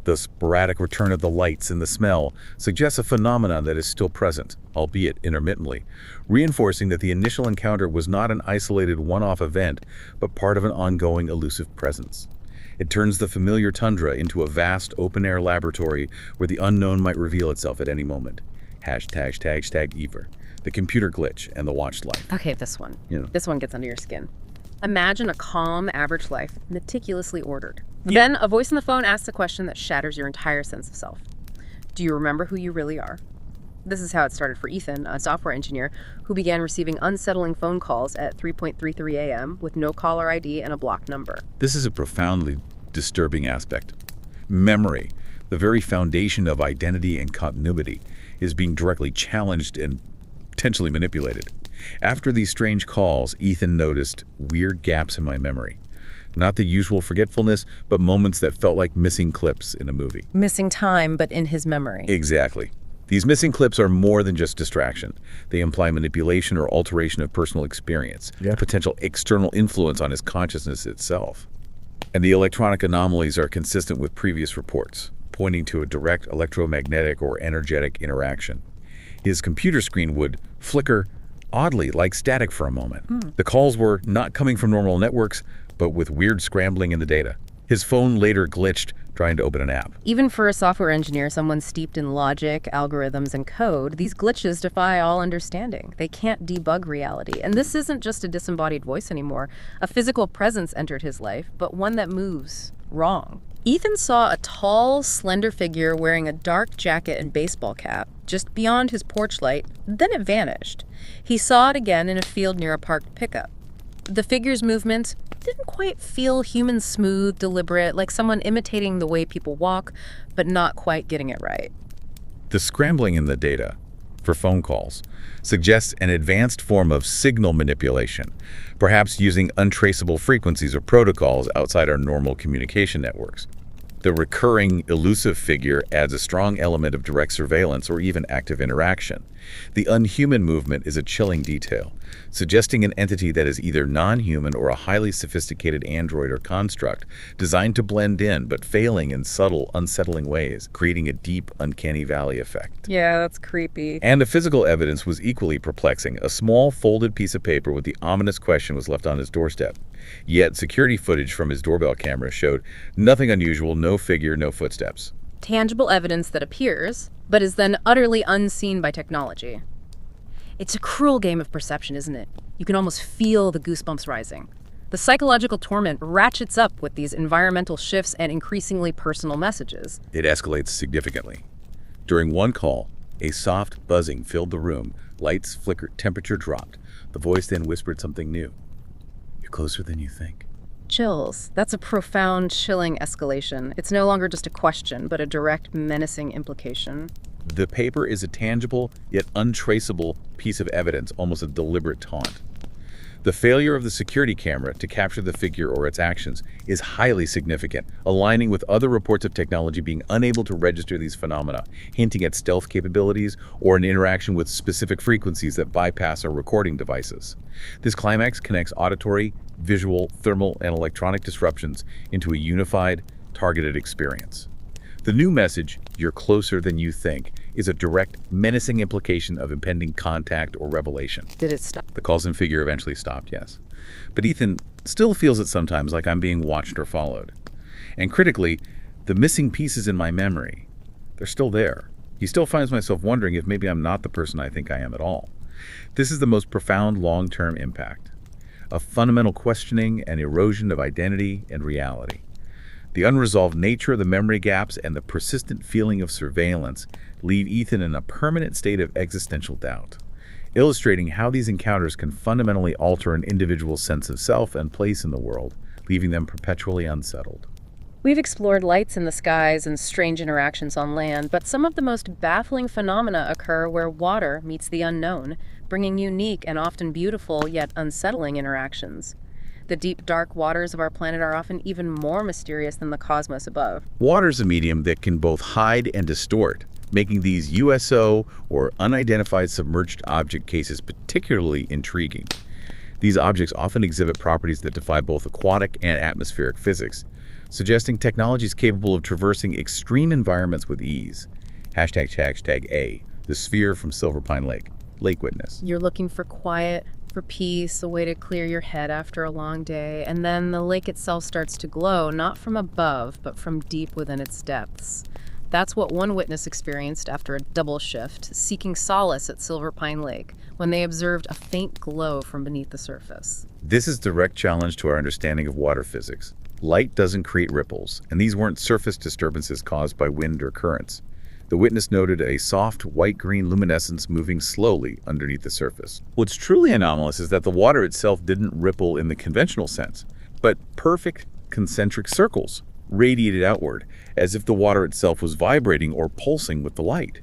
The sporadic return of the lights and the smell suggests a phenomenon that is still present, albeit intermittently, reinforcing that the initial encounter was not an isolated one-off event, but part of an ongoing elusive presence. It turns the familiar tundra into a vast open-air laboratory where the unknown might reveal itself at any moment. Hashtag Ever, the computer glitch and the watched life. Okay, this one. This one gets under your skin. Imagine a calm, average life, meticulously ordered. Then a voice on the phone asks a question that shatters your entire sense of self. Do you remember who you really are? This is how it started for Ethan, a software engineer who began receiving unsettling phone calls at 3:33 a.m. with no caller ID and a blocked number. This is a profoundly disturbing aspect. Memory, the very foundation of identity and continuity, is being directly challenged and potentially manipulated. After these strange calls, Ethan noticed weird gaps in my memory. Not the usual forgetfulness, but moments that felt like missing clips in a movie. Missing time, but in his memory. Exactly. These missing clips are more than just distraction. They imply manipulation or alteration of personal experience, potential external influence on his consciousness itself. And the electronic anomalies are consistent with previous reports, pointing to a direct electromagnetic or energetic interaction. His computer screen would flicker oddly, like static for a moment. The calls were not coming from normal networks, but with weird scrambling in the data. His phone later glitched trying to open an app. Even for a software engineer, someone steeped in logic, algorithms, and code, these glitches defy all understanding. They can't debug reality. And this isn't just a disembodied voice anymore. A physical presence entered his life, but one that moves wrong. Ethan saw a tall, slender figure wearing a dark jacket and baseball cap just beyond his porch light, then it vanished. He saw it again in a field near a parked pickup. The figure's movement didn't quite feel human smooth, deliberate, like someone imitating the way people walk, but not quite getting it right. The scrambling in the data for phone calls suggests an advanced form of signal manipulation, perhaps using untraceable frequencies or protocols outside our normal communication networks. The recurring, elusive figure adds a strong element of direct surveillance or even active interaction. The unhuman movement is a chilling detail, suggesting an entity that is either non-human or a highly sophisticated android or construct, designed to blend in but failing in subtle, unsettling ways, creating a deep, uncanny valley effect. Yeah, that's creepy. And the physical evidence was equally perplexing. A small, folded piece of paper with the ominous question was left on his doorstep. Yet security footage from his doorbell camera showed nothing unusual, no figure, no footsteps. Tangible evidence that appears, but is then utterly unseen by technology. It's a cruel game of perception, isn't it? You can almost feel the goosebumps rising. The psychological torment ratchets up with these environmental shifts and increasingly personal messages. It escalates significantly. During one call, a soft buzzing filled the room. Lights flickered, temperature dropped. The voice then whispered something new. "You're closer than you think." Chills. That's a profound, chilling escalation. It's no longer just a question, but a direct, menacing implication. The paper is a tangible, yet untraceable piece of evidence, almost a deliberate taunt. The failure of the security camera to capture the figure or its actions is highly significant, aligning with other reports of technology being unable to register these phenomena, hinting at stealth capabilities or an interaction with specific frequencies that bypass our recording devices. This climax connects auditory, visual, thermal, and electronic disruptions into a unified, targeted experience. The new message, "You're closer than you think," is a direct, menacing implication of impending contact or revelation. Did it stop? The calls and figure eventually stopped, yes. But Ethan still feels it sometimes, like I'm being watched or followed. And critically, the missing pieces in my memory, they're still there. He still finds myself wondering if maybe I'm not the person I think I am at all. This is the most profound long-term impact. A fundamental questioning and erosion of identity and reality. The unresolved nature of the memory gaps and the persistent feeling of surveillance leave Ethan in a permanent state of existential doubt, illustrating how these encounters can fundamentally alter an individual's sense of self and place in the world, leaving them perpetually unsettled. We've explored lights in the skies and strange interactions on land, but some of the most baffling phenomena occur where water meets the unknown, bringing unique and often beautiful yet unsettling interactions. The deep, dark waters of our planet are often even more mysterious than the cosmos above. Water is a medium that can both hide and distort, making these USO or unidentified submerged object cases particularly intriguing. These objects often exhibit properties that defy both aquatic and atmospheric physics, suggesting technologies capable of traversing extreme environments with ease. #A, the sphere from Silver Pine Lake. Lake Witness. You're looking for quiet, for peace, a way to clear your head after a long day, and then the lake itself starts to glow, not from above, but from deep within its depths. That's what one witness experienced after a double shift, seeking solace at Silver Pine Lake, when they observed a faint glow from beneath the surface. This is a direct challenge to our understanding of water physics. Light doesn't create ripples, and these weren't surface disturbances caused by wind or currents. The witness noted a soft, white-green luminescence moving slowly underneath the surface. What's truly anomalous is that the water itself didn't ripple in the conventional sense, but perfect concentric circles radiated outward, as if the water itself was vibrating or pulsing with the light.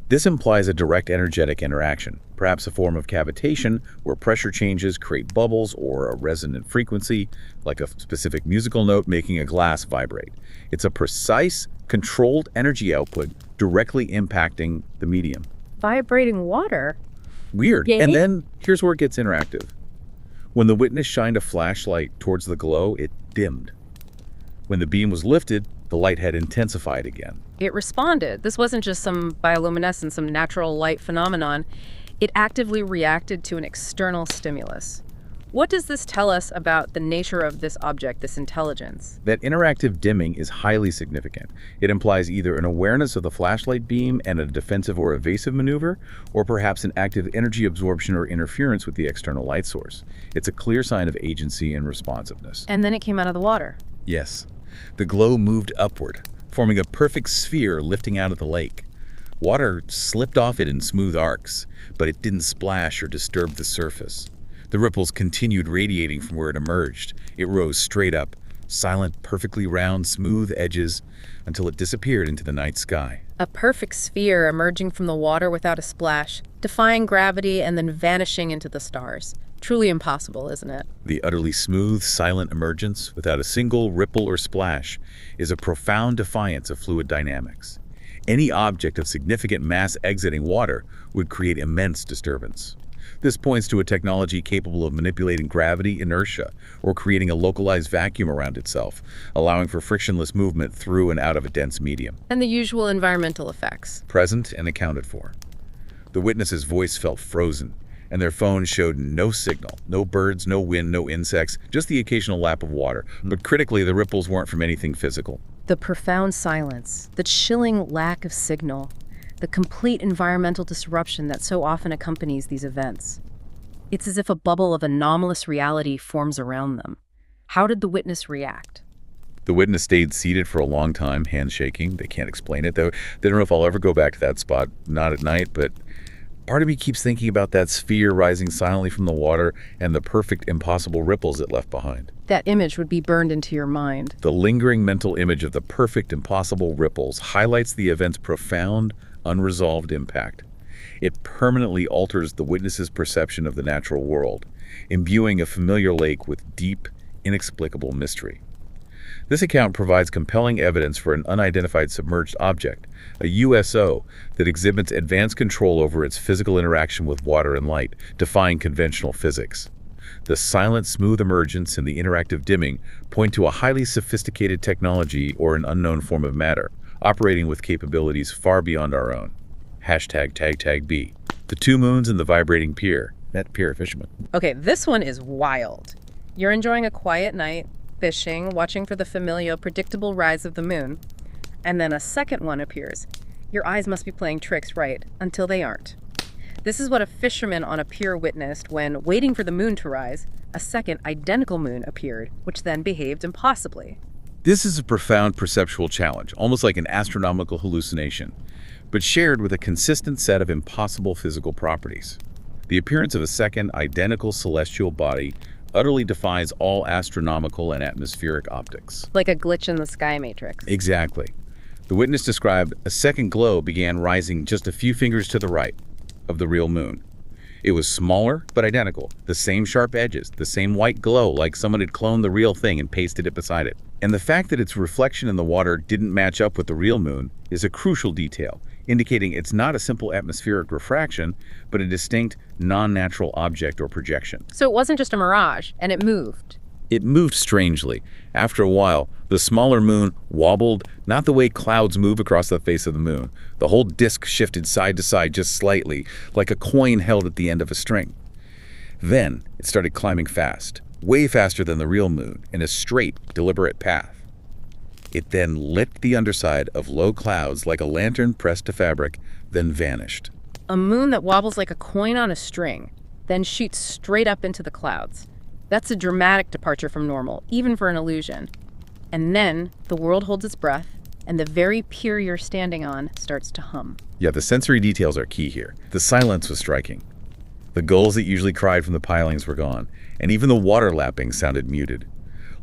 This implies a direct energetic interaction, perhaps a form of cavitation where pressure changes create bubbles or a resonant frequency, like a specific musical note making a glass vibrate. It's a precise, controlled energy output directly impacting the medium. Vibrating water? Weird. Yay. And then here's where it gets interactive. When the witness shined a flashlight towards the glow, it dimmed. When the beam was lifted, the light had intensified again. It responded. This wasn't just some bioluminescence, some natural light phenomenon. It actively reacted to an external stimulus. What does this tell us about the nature of this object, this intelligence? That interactive dimming is highly significant. It implies either an awareness of the flashlight beam and a defensive or evasive maneuver, or perhaps an active energy absorption or interference with the external light source. It's a clear sign of agency and responsiveness. And then it came out of the water. Yes. The glow moved upward, forming a perfect sphere lifting out of the lake. Water slipped off it in smooth arcs, but it didn't splash or disturb the surface. The ripples continued radiating from where it emerged. It rose straight up, silent, perfectly round, smooth edges, until it disappeared into the night sky. A perfect sphere emerging from the water without a splash, defying gravity and then vanishing into the stars. Truly impossible, isn't it? The utterly smooth, silent emergence, without a single ripple or splash, is a profound defiance of fluid dynamics. Any object of significant mass exiting water would create immense disturbance. This points to a technology capable of manipulating gravity inertia or creating a localized vacuum around itself, allowing for frictionless movement through and out of a dense medium. And the usual environmental effects. Present and accounted for. The witness's voice felt frozen, and their phones showed no signal. No birds, no wind, no insects, just the occasional lap of water. But critically, the ripples weren't from anything physical. The profound silence, the chilling lack of signal, the complete environmental disruption that so often accompanies these events. It's as if a bubble of anomalous reality forms around them. How did the witness react? The witness stayed seated for a long time, hands shaking. They can't explain it, though. They don't know if I'll ever go back to that spot, not at night, but part of me keeps thinking about that sphere rising silently from the water and the perfect, impossible ripples it left behind. That image would be burned into your mind. The lingering mental image of the perfect, impossible ripples highlights the event's profound, unresolved impact. It permanently alters the witness's perception of the natural world, imbuing a familiar lake with deep, inexplicable mystery. This account provides compelling evidence for an unidentified submerged object, a USO, that exhibits advanced control over its physical interaction with water and light, defying conventional physics. The silent, smooth emergence and the interactive dimming point to a highly sophisticated technology or an unknown form of matter, operating with capabilities far beyond our own. Hashtag tag tag B. The two moons and the vibrating pier. That pier fisherman. Okay, this one is wild. You're enjoying a quiet night, fishing, watching for the familiar, predictable rise of the moon, and then a second one appears. Your eyes must be playing tricks, right? Until they aren't. This is what a fisherman on a pier witnessed when, waiting for the moon to rise, a second identical moon appeared, which then behaved impossibly. This is a profound perceptual challenge, almost like an astronomical hallucination, but shared with a consistent set of impossible physical properties. The appearance of a second identical celestial body utterly defies all astronomical and atmospheric optics. Like a glitch in the sky matrix. Exactly. The witness described a second glow began rising just a few fingers to the right of the real moon. It was smaller, but identical. The same sharp edges, the same white glow, like someone had cloned the real thing and pasted it beside it. And the fact that its reflection in the water didn't match up with the real moon is a crucial detail, indicating it's not a simple atmospheric refraction, but a distinct, non-natural object or projection. So it wasn't just a mirage, and it moved. It moved strangely. After a while, the smaller moon wobbled, not the way clouds move across the face of the moon. The whole disk shifted side to side just slightly, like a coin held at the end of a string. Then, it started climbing fast, way faster than the real moon, in a straight, deliberate path. It then licked the underside of low clouds like a lantern pressed to fabric, then vanished. A moon that wobbles like a coin on a string, then shoots straight up into the clouds. That's a dramatic departure from normal, even for an illusion. And then the world holds its breath, and the very pier you're standing on starts to hum. Yeah, the sensory details are key here. The silence was striking. The gulls that usually cried from the pilings were gone, and even the water lapping sounded muted.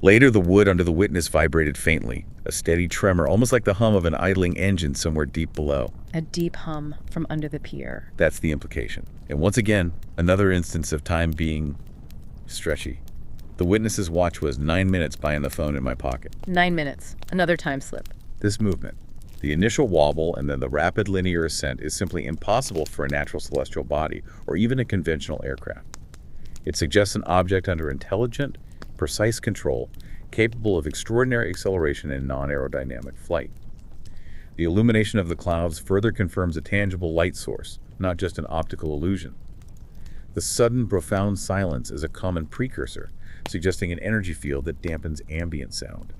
Later, the wood under the witness vibrated faintly, a steady tremor, almost like the hum of an idling engine somewhere deep below. A deep hum from under the pier. That's the implication. And once again, another instance of time being stretchy. The witness's watch was 9 minutes behind the phone in my pocket. 9 minutes. Another time slip. This movement, the initial wobble and then the rapid linear ascent, is simply impossible for a natural celestial body or even a conventional aircraft. It suggests an object under intelligent, precise control, capable of extraordinary acceleration and non-aerodynamic flight. The illumination of the clouds further confirms a tangible light source, not just an optical illusion. The sudden, profound silence is a common precursor, suggesting an energy field that dampens ambient sound.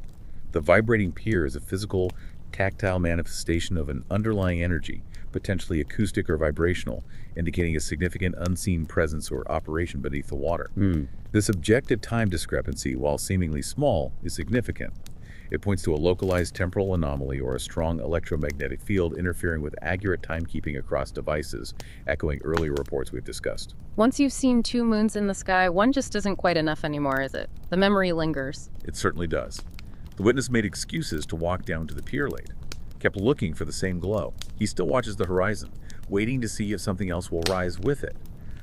The vibrating pier is a physical, tactile manifestation of an underlying energy, potentially acoustic or vibrational, indicating a significant unseen presence or operation beneath the water. This objective time discrepancy, while seemingly small, is significant. It points to a localized temporal anomaly or a strong electromagnetic field interfering with accurate timekeeping across devices, echoing earlier reports we've discussed. Once you've seen 2 moons in the sky, one just isn't quite enough anymore, is it? The memory lingers. It certainly does. The witness made excuses to walk down to the pier late, kept looking for the same glow. He still watches the horizon, waiting to see if something else will rise with it.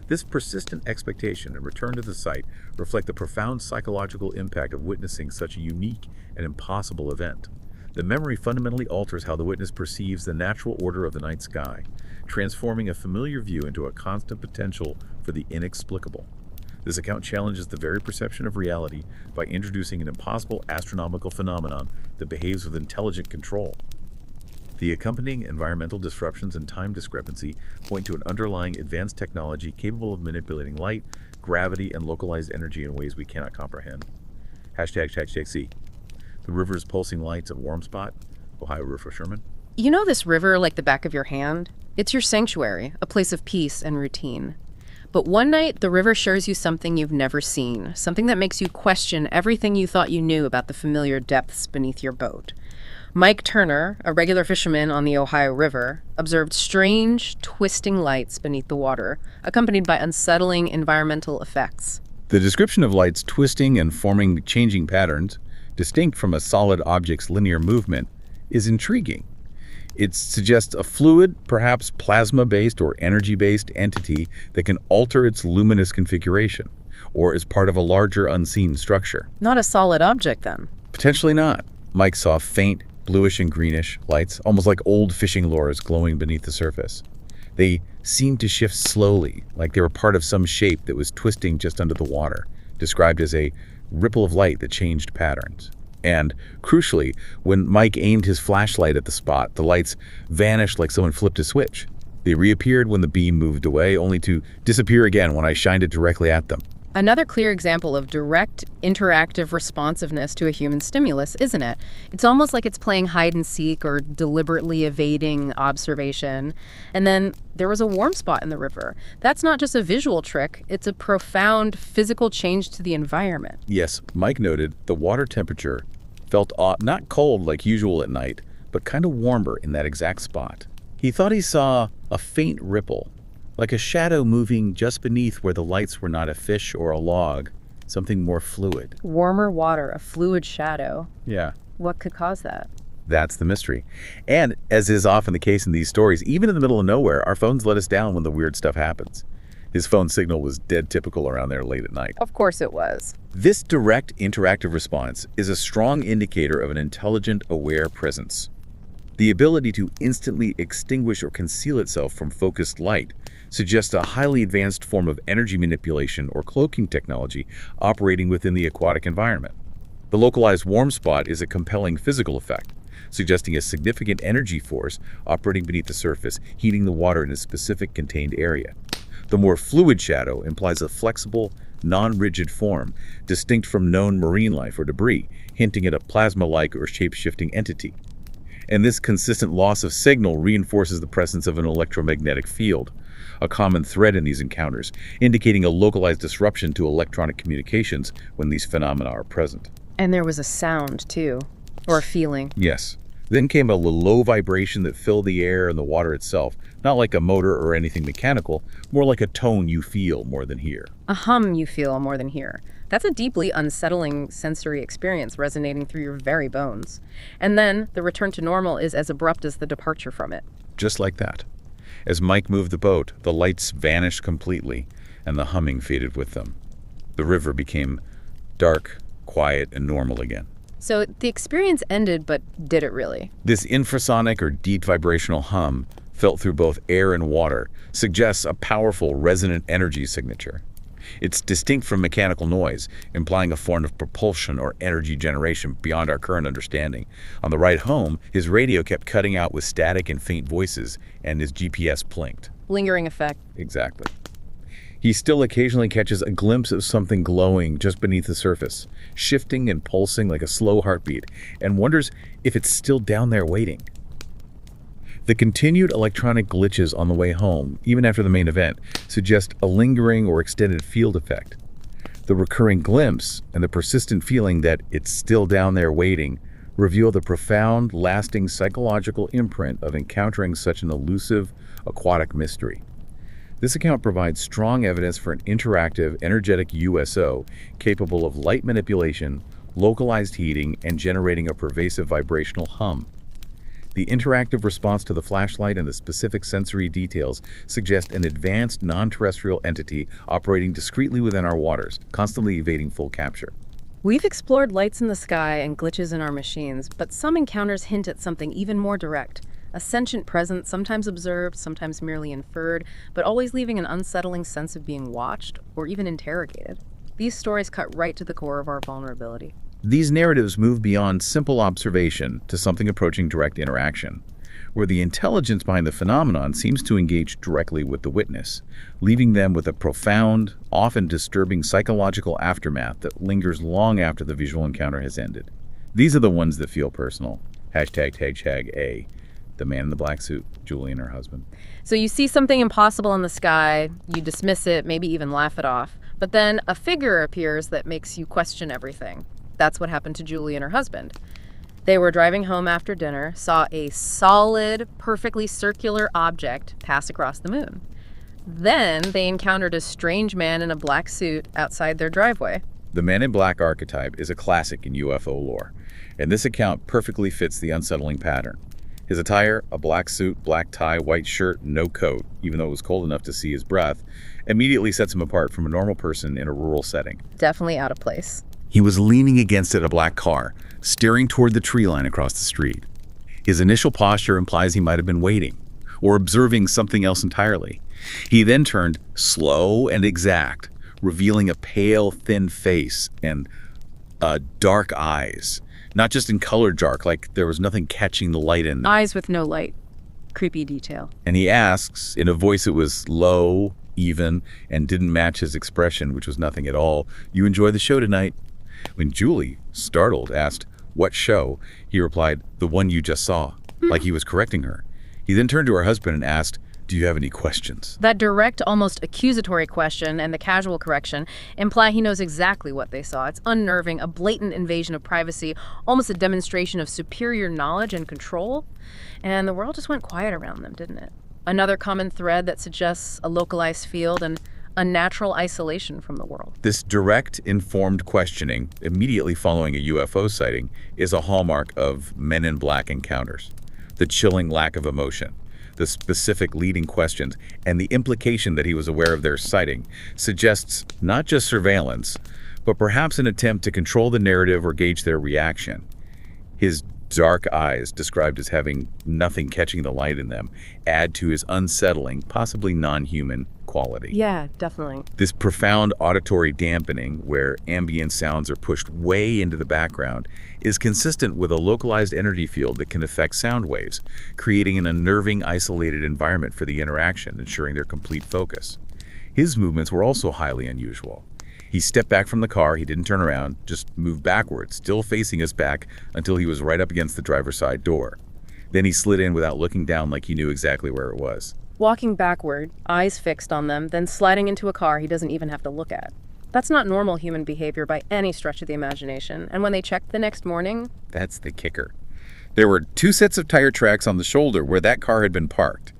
This persistent expectation and return to the site reflect the profound psychological impact of witnessing such a unique and impossible event. The memory fundamentally alters how the witness perceives the natural order of the night sky, transforming a familiar view into a constant potential for the inexplicable. This account challenges the very perception of reality by introducing an impossible astronomical phenomenon that behaves with intelligent control. The accompanying environmental disruptions and time discrepancy point to an underlying advanced technology capable of manipulating light, gravity, and localized energy in ways we cannot comprehend. ##C. The river's pulsing lights of Warm Spot, Ohio River Sherman. You know this river like the back of your hand? It's your sanctuary, a place of peace and routine. But one night, the river shows you something you've never seen, something that makes you question everything you thought you knew about the familiar depths beneath your boat. Mike Turner, a regular fisherman on the Ohio River, observed strange, twisting lights beneath the water, accompanied by unsettling environmental effects. The description of lights twisting and forming changing patterns, distinct from a solid object's linear movement, is intriguing. It suggests a fluid, perhaps plasma-based or energy-based entity that can alter its luminous configuration, or is part of a larger unseen structure. Not a solid object, then? Potentially not. Mike saw faint, bluish and greenish lights, almost like old fishing lures glowing beneath the surface. They seemed to shift slowly, like they were part of some shape that was twisting just under the water, described as a ripple of light that changed patterns. And, crucially, when Mike aimed his flashlight at the spot, the lights vanished like someone flipped a switch. They reappeared when the beam moved away, only to disappear again when I shined it directly at them. Another clear example of direct, interactive responsiveness to a human stimulus, isn't it? It's almost like it's playing hide and seek or deliberately evading observation. And then there was a warm spot in the river. That's not just a visual trick, it's a profound physical change to the environment. Yes, Mike noted the water temperature felt not cold like usual at night, but kind of warmer in that exact spot. He thought he saw a faint ripple, like a shadow moving just beneath where the lights were not a fish or a log, something more fluid. Warmer water, a fluid shadow. Yeah. What could cause that? That's the mystery. And as is often the case in these stories, even in the middle of nowhere, our phones let us down when the weird stuff happens. His phone signal was dead typical around there late at night. Of course it was. This direct interactive response is a strong indicator of an intelligent, aware presence. The ability to instantly extinguish or conceal itself from focused light suggests a highly advanced form of energy manipulation or cloaking technology operating within the aquatic environment. The localized warm spot is a compelling physical effect, suggesting a significant energy force operating beneath the surface, heating the water in a specific contained area. The more fluid shadow implies a flexible, non-rigid form, distinct from known marine life or debris, hinting at a plasma-like or shape-shifting entity. And this consistent loss of signal reinforces the presence of an electromagnetic field, a common thread in these encounters, indicating a localized disruption to electronic communications when these phenomena are present. And there was a sound, too, or a feeling. Yes. Then came a low vibration that filled the air and the water itself, not like a motor or anything mechanical, more like a tone you feel more than hear. A hum you feel more than hear. That's a deeply unsettling sensory experience resonating through your very bones. And then the return to normal is as abrupt as the departure from it. Just like that. As Mike moved the boat, the lights vanished completely, and the humming faded with them. The river became dark, quiet, and normal again. So the experience ended, but did it really? This infrasonic or deep vibrational hum, felt through both air and water, suggests a powerful resonant energy signature. It's distinct from mechanical noise, implying a form of propulsion or energy generation beyond our current understanding. On the ride home, his radio kept cutting out with static and faint voices, and his GPS blinked. Lingering effect. Exactly. He still occasionally catches a glimpse of something glowing just beneath the surface, shifting and pulsing like a slow heartbeat, and wonders if it's still down there waiting. The continued electronic glitches on the way home, even after the main event, suggest a lingering or extended field effect. The recurring glimpse and the persistent feeling that it's still down there waiting reveal the profound, lasting psychological imprint of encountering such an elusive, aquatic mystery. This account provides strong evidence for an interactive, energetic USO capable of light manipulation, localized heating, and generating a pervasive vibrational hum. The interactive response to the flashlight and the specific sensory details suggest an advanced non-terrestrial entity operating discreetly within our waters, constantly evading full capture. We've explored lights in the sky and glitches in our machines, but some encounters hint at something even more direct. A sentient presence, sometimes observed, sometimes merely inferred, but always leaving an unsettling sense of being watched or even interrogated. These stories cut right to the core of our vulnerability. These narratives move beyond simple observation to something approaching direct interaction, where the intelligence behind the phenomenon seems to engage directly with the witness, leaving them with a profound, often disturbing psychological aftermath that lingers long after the visual encounter has ended. These are the ones that feel personal. #A. The man in the black suit, Julie and her husband. So you see something impossible in the sky, you dismiss it, maybe even laugh it off, but then a figure appears that makes you question everything. That's what happened to Julie and her husband. They were driving home after dinner, saw a solid, perfectly circular object pass across the moon. Then they encountered a strange man in a black suit outside their driveway. The man in black archetype is a classic in UFO lore, and this account perfectly fits the unsettling pattern. His attire, a black suit, black tie, white shirt, no coat, even though it was cold enough to see his breath, immediately sets him apart from a normal person in a rural setting. Definitely out of place. He was leaning against a black car, staring toward the tree line across the street. His initial posture implies he might have been waiting, or observing something else entirely. He then turned slow and exact, revealing a pale, thin face and dark eyes, Not just in color dark, like there was nothing catching the light in them. Eyes with no light. Creepy detail. And he asks, in a voice that was low, even, and didn't match his expression, which was nothing at all, "You enjoy the show tonight?" When Julie, startled, asked, "What show?" he replied, "The one you just saw," like he was correcting her. He then turned to her husband and asked, "Do you have any questions?" That direct, almost accusatory question and the casual correction imply he knows exactly what they saw. It's unnerving, a blatant invasion of privacy, almost a demonstration of superior knowledge and control. And the world just went quiet around them, didn't it? Another common thread that suggests a localized field and unnatural isolation from the world. This direct, informed questioning, immediately following a UFO sighting, is a hallmark of Men in Black encounters. The chilling lack of emotion, the specific leading questions, and the implication that he was aware of their sighting suggests not just surveillance, but perhaps an attempt to control the narrative or gauge their reaction. His dark eyes, described as having nothing catching the light in them, add to his unsettling, possibly non-human quality. Yeah, definitely. This profound auditory dampening, where ambient sounds are pushed way into the background, is consistent with a localized energy field that can affect sound waves, creating an unnerving, isolated environment for the interaction, ensuring their complete focus. His movements were also highly unusual. He stepped back from the car, he didn't turn around, just moved backwards, still facing us back until he was right up against the driver's side door. Then he slid in without looking down, like he knew exactly where it was. Walking backward, eyes fixed on them, then sliding into a car he doesn't even have to look at. That's not normal human behavior by any stretch of the imagination. And when they checked the next morning... That's the kicker. There were 2 sets of tire tracks on the shoulder where that car had been parked.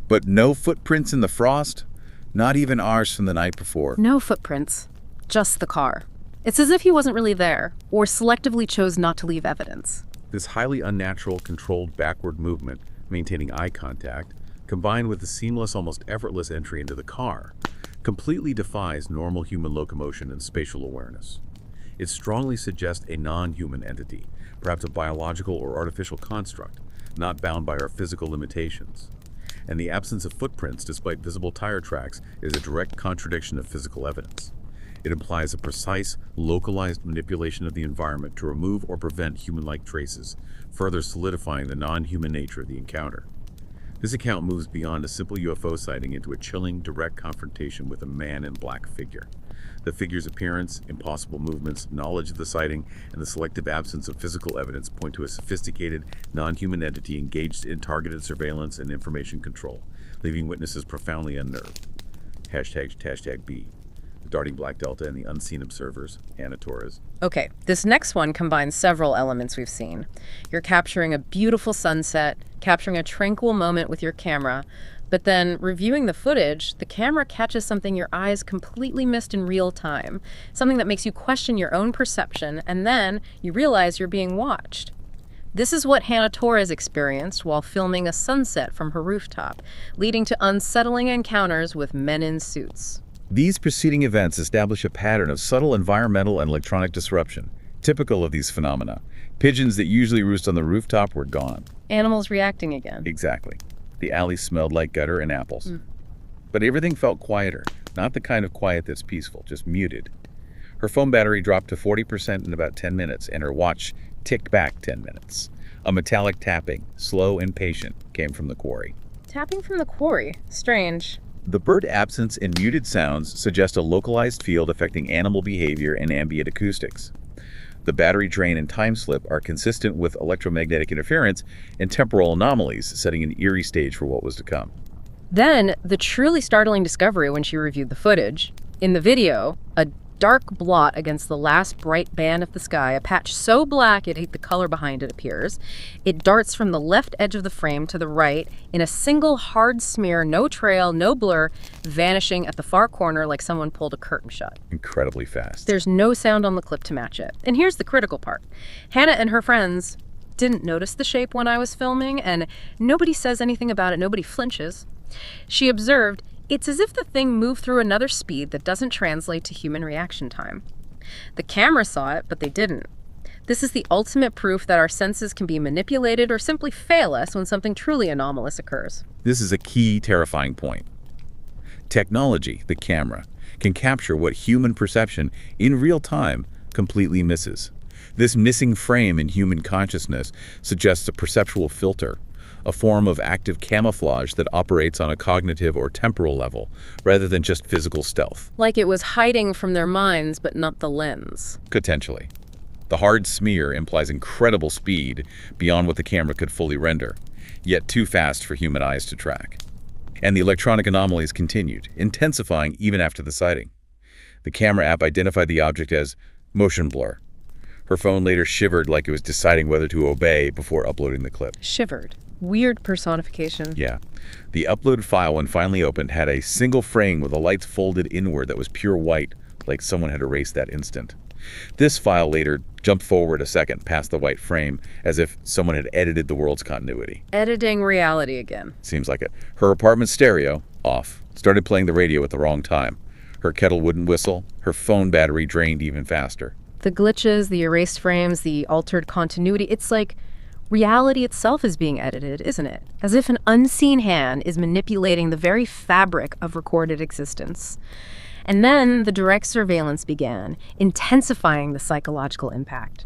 But no footprints in the frost, not even ours from the night before. No footprints. Just the car. It's as if he wasn't really there, or selectively chose not to leave evidence. This highly unnatural, controlled backward movement, maintaining eye contact, combined with the seamless, almost effortless entry into the car, completely defies normal human locomotion and spatial awareness. It strongly suggests a non-human entity, perhaps a biological or artificial construct, not bound by our physical limitations. And the absence of footprints, despite visible tire tracks, is a direct contradiction of physical evidence. It implies a precise, localized manipulation of the environment to remove or prevent human-like traces, further solidifying the non-human nature of the encounter. This account moves beyond a simple UFO sighting into a chilling, direct confrontation with a man in black figure. The figure's appearance, impossible movements, knowledge of the sighting, and the selective absence of physical evidence point to a sophisticated, non-human entity engaged in targeted surveillance and information control, leaving witnesses profoundly unnerved. Hashtag B. The darting black delta and the unseen observers, Ana Torres. Okay, this next one combines several elements we've seen. You're capturing a beautiful sunset, capturing a tranquil moment with your camera, but then reviewing the footage, the camera catches something your eyes completely missed in real time, something that makes you question your own perception, and then you realize you're being watched. This is what Ana Torres experienced while filming a sunset from her rooftop, leading to unsettling encounters with men in suits. These preceding events establish a pattern of subtle environmental and electronic disruption, typical of these phenomena. Pigeons that usually roost on the rooftop were gone. Animals reacting again. Exactly. The alley smelled like gutter and apples. But everything felt quieter, not the kind of quiet that's peaceful, just muted. Her phone battery dropped to 40% in about 10 minutes, and her watch ticked back 10 minutes. A metallic tapping, slow and patient, came from the quarry. Tapping from the quarry. Strange. The bird absence and muted sounds suggest a localized field affecting animal behavior and ambient acoustics. The battery drain and time slip are consistent with electromagnetic interference and temporal anomalies, setting an eerie stage for what was to come. Then, the truly startling discovery when she reviewed the footage. In the video, a dark blot against the last bright band of the sky, a patch so black it ate the color behind it appears. It darts from the left edge of the frame to the right in a single hard smear, no trail, no blur, vanishing at the far corner like someone pulled a curtain shut. Incredibly fast. There's no sound on the clip to match it. And here's the critical part. Hannah and her friends didn't notice the shape when I was filming, and nobody says anything about it. Nobody flinches. She observed, "It's as if the thing moved through another speed that doesn't translate to human reaction time." The camera saw it, but they didn't. This is the ultimate proof that our senses can be manipulated or simply fail us when something truly anomalous occurs. This is a key terrifying point. Technology, the camera, can capture what human perception in real time completely misses. This missing frame in human consciousness suggests a perceptual filter, a form of active camouflage that operates on a cognitive or temporal level, rather than just physical stealth. Like it was hiding from their minds, but not the lens. Potentially. The hard smear implies incredible speed beyond what the camera could fully render, yet too fast for human eyes to track. And the electronic anomalies continued, intensifying even after the sighting. The camera app identified the object as motion blur. Her phone later shivered like it was deciding whether to obey before uploading the clip. Shivered. Weird personification. Yeah. The uploaded file, when finally opened, had a single frame with the lights folded inward that was pure white, like someone had erased that instant. This file later jumped forward a second past the white frame, as if someone had edited the world's continuity. Editing reality again. Seems like it. Her apartment stereo, off, started playing the radio at the wrong time. Her kettle wouldn't whistle. Her phone battery drained even faster. The glitches, the erased frames, the altered continuity, it's like reality itself is being edited, isn't it? As if an unseen hand is manipulating the very fabric of recorded existence. And then the direct surveillance began, intensifying the psychological impact.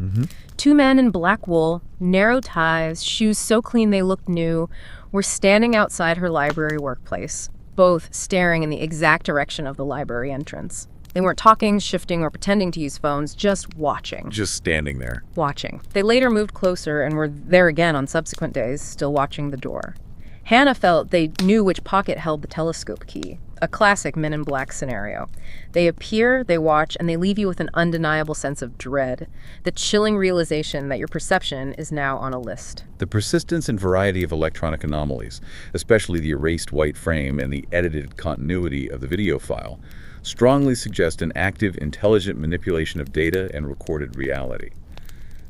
Two men in black wool, narrow ties, shoes so clean they looked new, were standing outside her library workplace, both staring in the exact direction of the library entrance. They weren't talking, shifting, or pretending to use phones, just watching. Just standing there. Watching. They later moved closer and were there again on subsequent days, still watching the door. Hannah felt they knew which pocket held the telescope key, a classic Men in Black scenario. They appear, they watch, and they leave you with an undeniable sense of dread, the chilling realization that your perception is now on a list. The persistence and variety of electronic anomalies, especially the erased white frame and the edited continuity of the video file, strongly suggest an active, intelligent manipulation of data and recorded reality.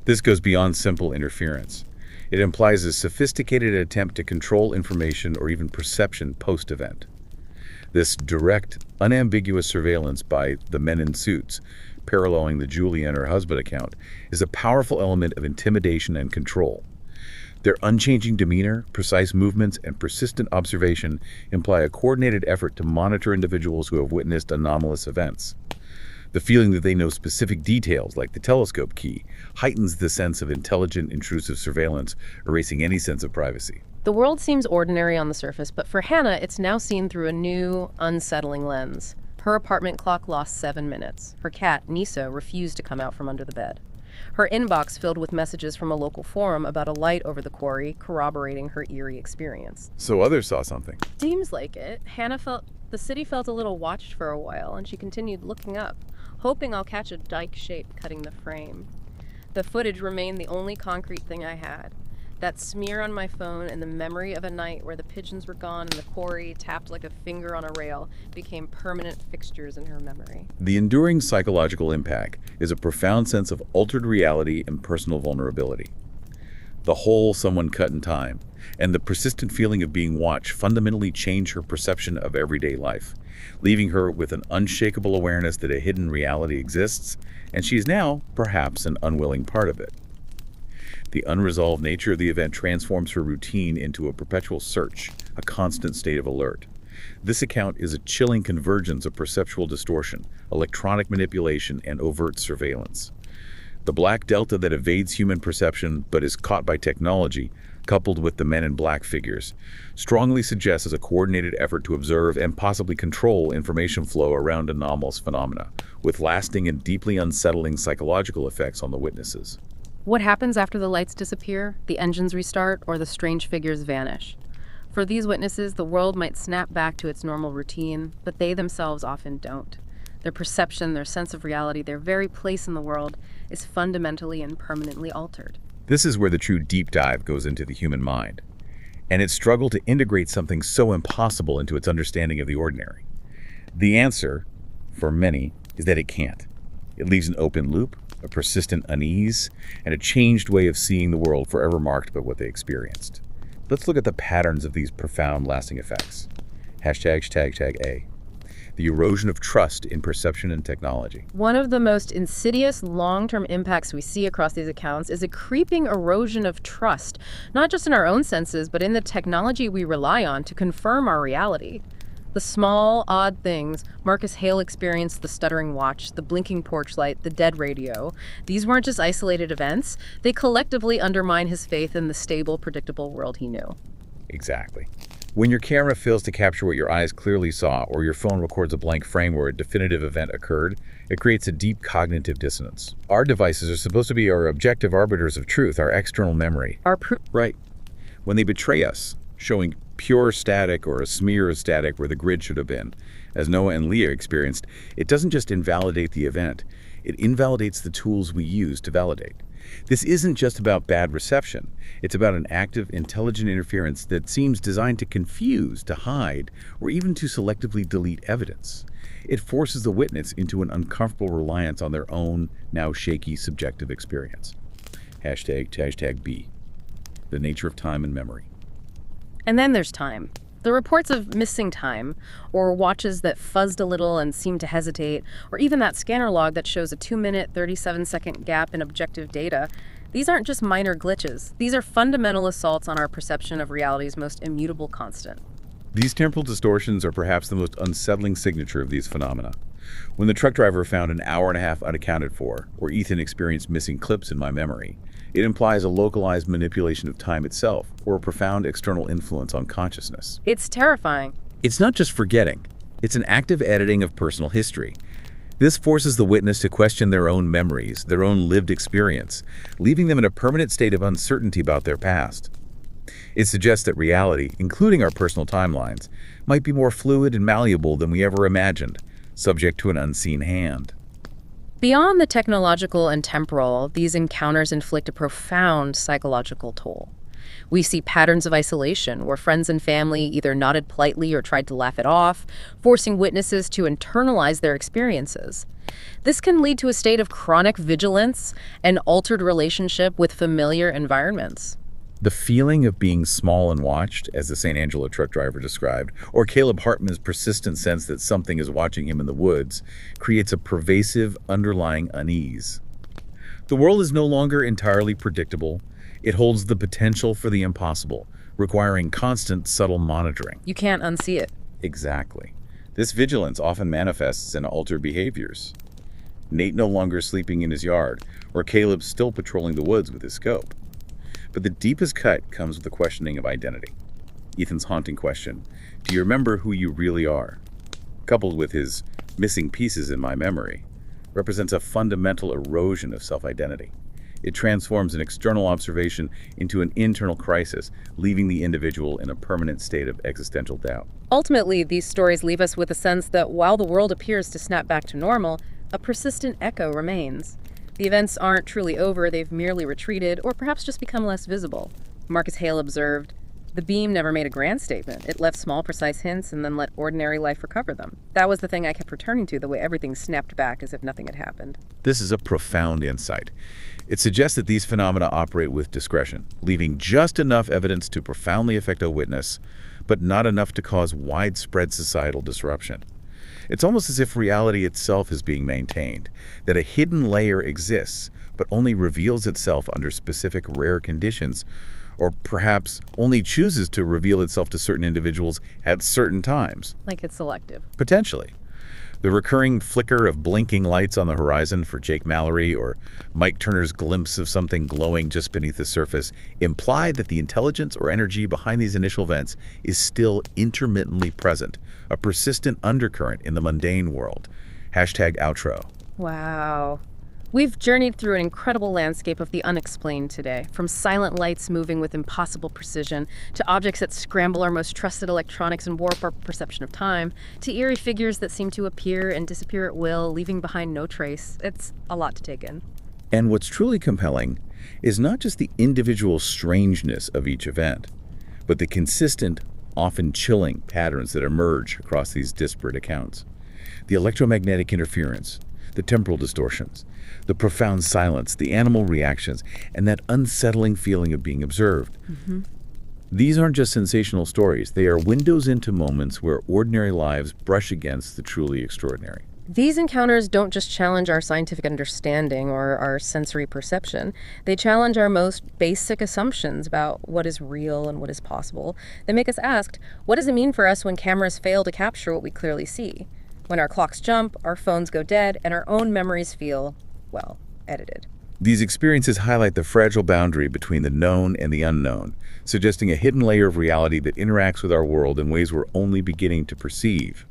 This goes beyond simple interference. It implies a sophisticated attempt to control information or even perception post-event. This direct, unambiguous surveillance by the men in suits, paralleling the Julie and her husband account, is a powerful element of intimidation and control. Their unchanging demeanor, precise movements, and persistent observation imply a coordinated effort to monitor individuals who have witnessed anomalous events. The feeling that they know specific details, like the telescope key, heightens the sense of intelligent, intrusive surveillance, erasing any sense of privacy. The world seems ordinary on the surface, but for Hannah, it's now seen through a new, unsettling lens. Her apartment clock lost 7 minutes. Her cat, Nisa, refused to come out from under the bed. Her inbox filled with messages from a local forum about a light over the quarry, corroborating her eerie experience. So others saw something. Seems like it. The city felt a little watched for a while, and she continued looking up, hoping I'll catch a dike shape cutting the frame. The footage remained the only concrete thing I had. That smear on my phone and the memory of a night where the pigeons were gone and the quarry, tapped like a finger on a rail, became permanent fixtures in her memory. The enduring psychological impact is a profound sense of altered reality and personal vulnerability. The hole someone cut in time, and the persistent feeling of being watched fundamentally change her perception of everyday life, leaving her with an unshakable awareness that a hidden reality exists, and she is now, perhaps, an unwilling part of it. The unresolved nature of the event transforms her routine into a perpetual search, a constant state of alert. This account is a chilling convergence of perceptual distortion, electronic manipulation, and overt surveillance. The black delta that evades human perception but is caught by technology, coupled with the men in black figures, strongly suggests a coordinated effort to observe and possibly control information flow around anomalous phenomena, with lasting and deeply unsettling psychological effects on the witnesses. What happens after the lights disappear, the engines restart, or the strange figures vanish? For these witnesses, the world might snap back to its normal routine, but they themselves often don't. Their perception, their sense of reality, their very place in the world is fundamentally and permanently altered. This is where the true deep dive goes into the human mind, and its struggle to integrate something so impossible into its understanding of the ordinary. The answer, for many, is that it can't. It leaves an open loop, a persistent unease, and a changed way of seeing the world forever marked by what they experienced. Let's look at the patterns of these profound, lasting effects. #A. The erosion of trust in perception and technology. One of the most insidious long-term impacts we see across these accounts is a creeping erosion of trust, not just in our own senses, but in the technology we rely on to confirm our reality. The small, odd things. Marcus Hale experienced the stuttering watch, the blinking porch light, the dead radio. These weren't just isolated events. They collectively undermine his faith in the stable, predictable world he knew. Exactly. When your camera fails to capture what your eyes clearly saw, or your phone records a blank frame where a definitive event occurred, it creates a deep cognitive dissonance. Our devices are supposed to be our objective arbiters of truth, our external memory. Right. When they betray us, showing pure static or a smear of static where the grid should have been, as Noah and Leah experienced, it doesn't just invalidate the event, it invalidates the tools we use to validate. This isn't just about bad reception. It's about an active, intelligent interference that seems designed to confuse, to hide, or even to selectively delete evidence. It forces the witness into an uncomfortable reliance on their own, now shaky, subjective experience. Hashtag B. The nature of time and memory. And then there's time. The reports of missing time, or watches that fuzzed a little and seemed to hesitate, or even that scanner log that shows a 2-minute, 37-second gap in objective data, these aren't just minor glitches. These are fundamental assaults on our perception of reality's most immutable constant. These temporal distortions are perhaps the most unsettling signature of these phenomena. When the truck driver found an hour and a half unaccounted for, or Ethan experienced missing clips in my memory, it implies a localized manipulation of time itself, or a profound external influence on consciousness. It's terrifying. It's not just forgetting. It's an active editing of personal history. This forces the witness to question their own memories, their own lived experience, leaving them in a permanent state of uncertainty about their past. It suggests that reality, including our personal timelines, might be more fluid and malleable than we ever imagined, subject to an unseen hand. Beyond the technological and temporal, these encounters inflict a profound psychological toll. We see patterns of isolation where friends and family either nodded politely or tried to laugh it off, forcing witnesses to internalize their experiences. This can lead to a state of chronic vigilance and altered relationship with familiar environments. The feeling of being small and watched, as the St. Angelo truck driver described, or Caleb Hartman's persistent sense that something is watching him in the woods, creates a pervasive underlying unease. The world is no longer entirely predictable. It holds the potential for the impossible, requiring constant, subtle monitoring. You can't unsee it. Exactly. This vigilance often manifests in altered behaviors. Nate no longer sleeping in his yard, or Caleb still patrolling the woods with his scope. But the deepest cut comes with the questioning of identity. Ethan's haunting question, do you remember who you really are? Coupled with his missing pieces in my memory, represents a fundamental erosion of self-identity. It transforms an external observation into an internal crisis, leaving the individual in a permanent state of existential doubt. Ultimately, these stories leave us with a sense that while the world appears to snap back to normal, a persistent echo remains. The events aren't truly over, they've merely retreated, or perhaps just become less visible. Marcus Hale observed, "The beam never made a grand statement. It left small, precise hints and then let ordinary life recover them. That was the thing I kept returning to, the way everything snapped back as if nothing had happened." This is a profound insight. It suggests that these phenomena operate with discretion, leaving just enough evidence to profoundly affect a witness, but not enough to cause widespread societal disruption. It's almost as if reality itself is being maintained, that a hidden layer exists, but only reveals itself under specific rare conditions, or perhaps only chooses to reveal itself to certain individuals at certain times. Like it's selective. Potentially. The recurring flicker of blinking lights on the horizon for Jake Mallory, or Mike Turner's glimpse of something glowing just beneath the surface, imply that the intelligence or energy behind these initial events is still intermittently present, a persistent undercurrent in the mundane world. #outro. Wow. We've journeyed through an incredible landscape of the unexplained today, from silent lights moving with impossible precision, to objects that scramble our most trusted electronics and warp our perception of time, to eerie figures that seem to appear and disappear at will, leaving behind no trace. It's a lot to take in. And what's truly compelling is not just the individual strangeness of each event, but the consistent, often chilling patterns that emerge across these disparate accounts. The electromagnetic interference, the temporal distortions, the profound silence, the animal reactions, and that unsettling feeling of being observed. These aren't just sensational stories. They are windows into moments where ordinary lives brush against the truly extraordinary. These encounters don't just challenge our scientific understanding or our sensory perception. They challenge our most basic assumptions about what is real and what is possible. They make us ask, what does it mean for us when cameras fail to capture what we clearly see? When our clocks jump, our phones go dead, and our own memories feel, well, edited. These experiences highlight the fragile boundary between the known and the unknown, suggesting a hidden layer of reality that interacts with our world in ways we're only beginning to perceive.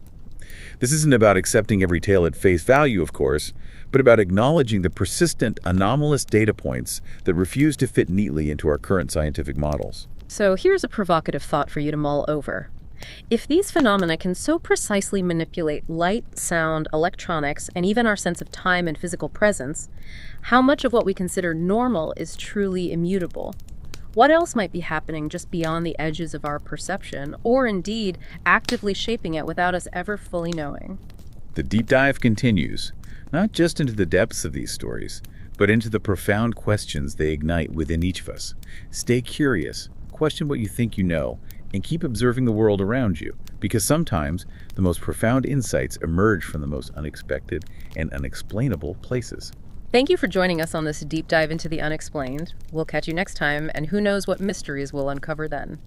This isn't about accepting every tale at face value, of course, but about acknowledging the persistent, anomalous data points that refuse to fit neatly into our current scientific models. So here's a provocative thought for you to mull over. If these phenomena can so precisely manipulate light, sound, electronics, and even our sense of time and physical presence, how much of what we consider normal is truly immutable? What else might be happening just beyond the edges of our perception, or indeed actively shaping it without us ever fully knowing? The deep dive continues, not just into the depths of these stories, but into the profound questions they ignite within each of us. Stay curious, question what you think you know, and keep observing the world around you, because sometimes the most profound insights emerge from the most unexpected and unexplainable places. Thank you for joining us on this deep dive into the unexplained. We'll catch you next time, and who knows what mysteries we'll uncover then.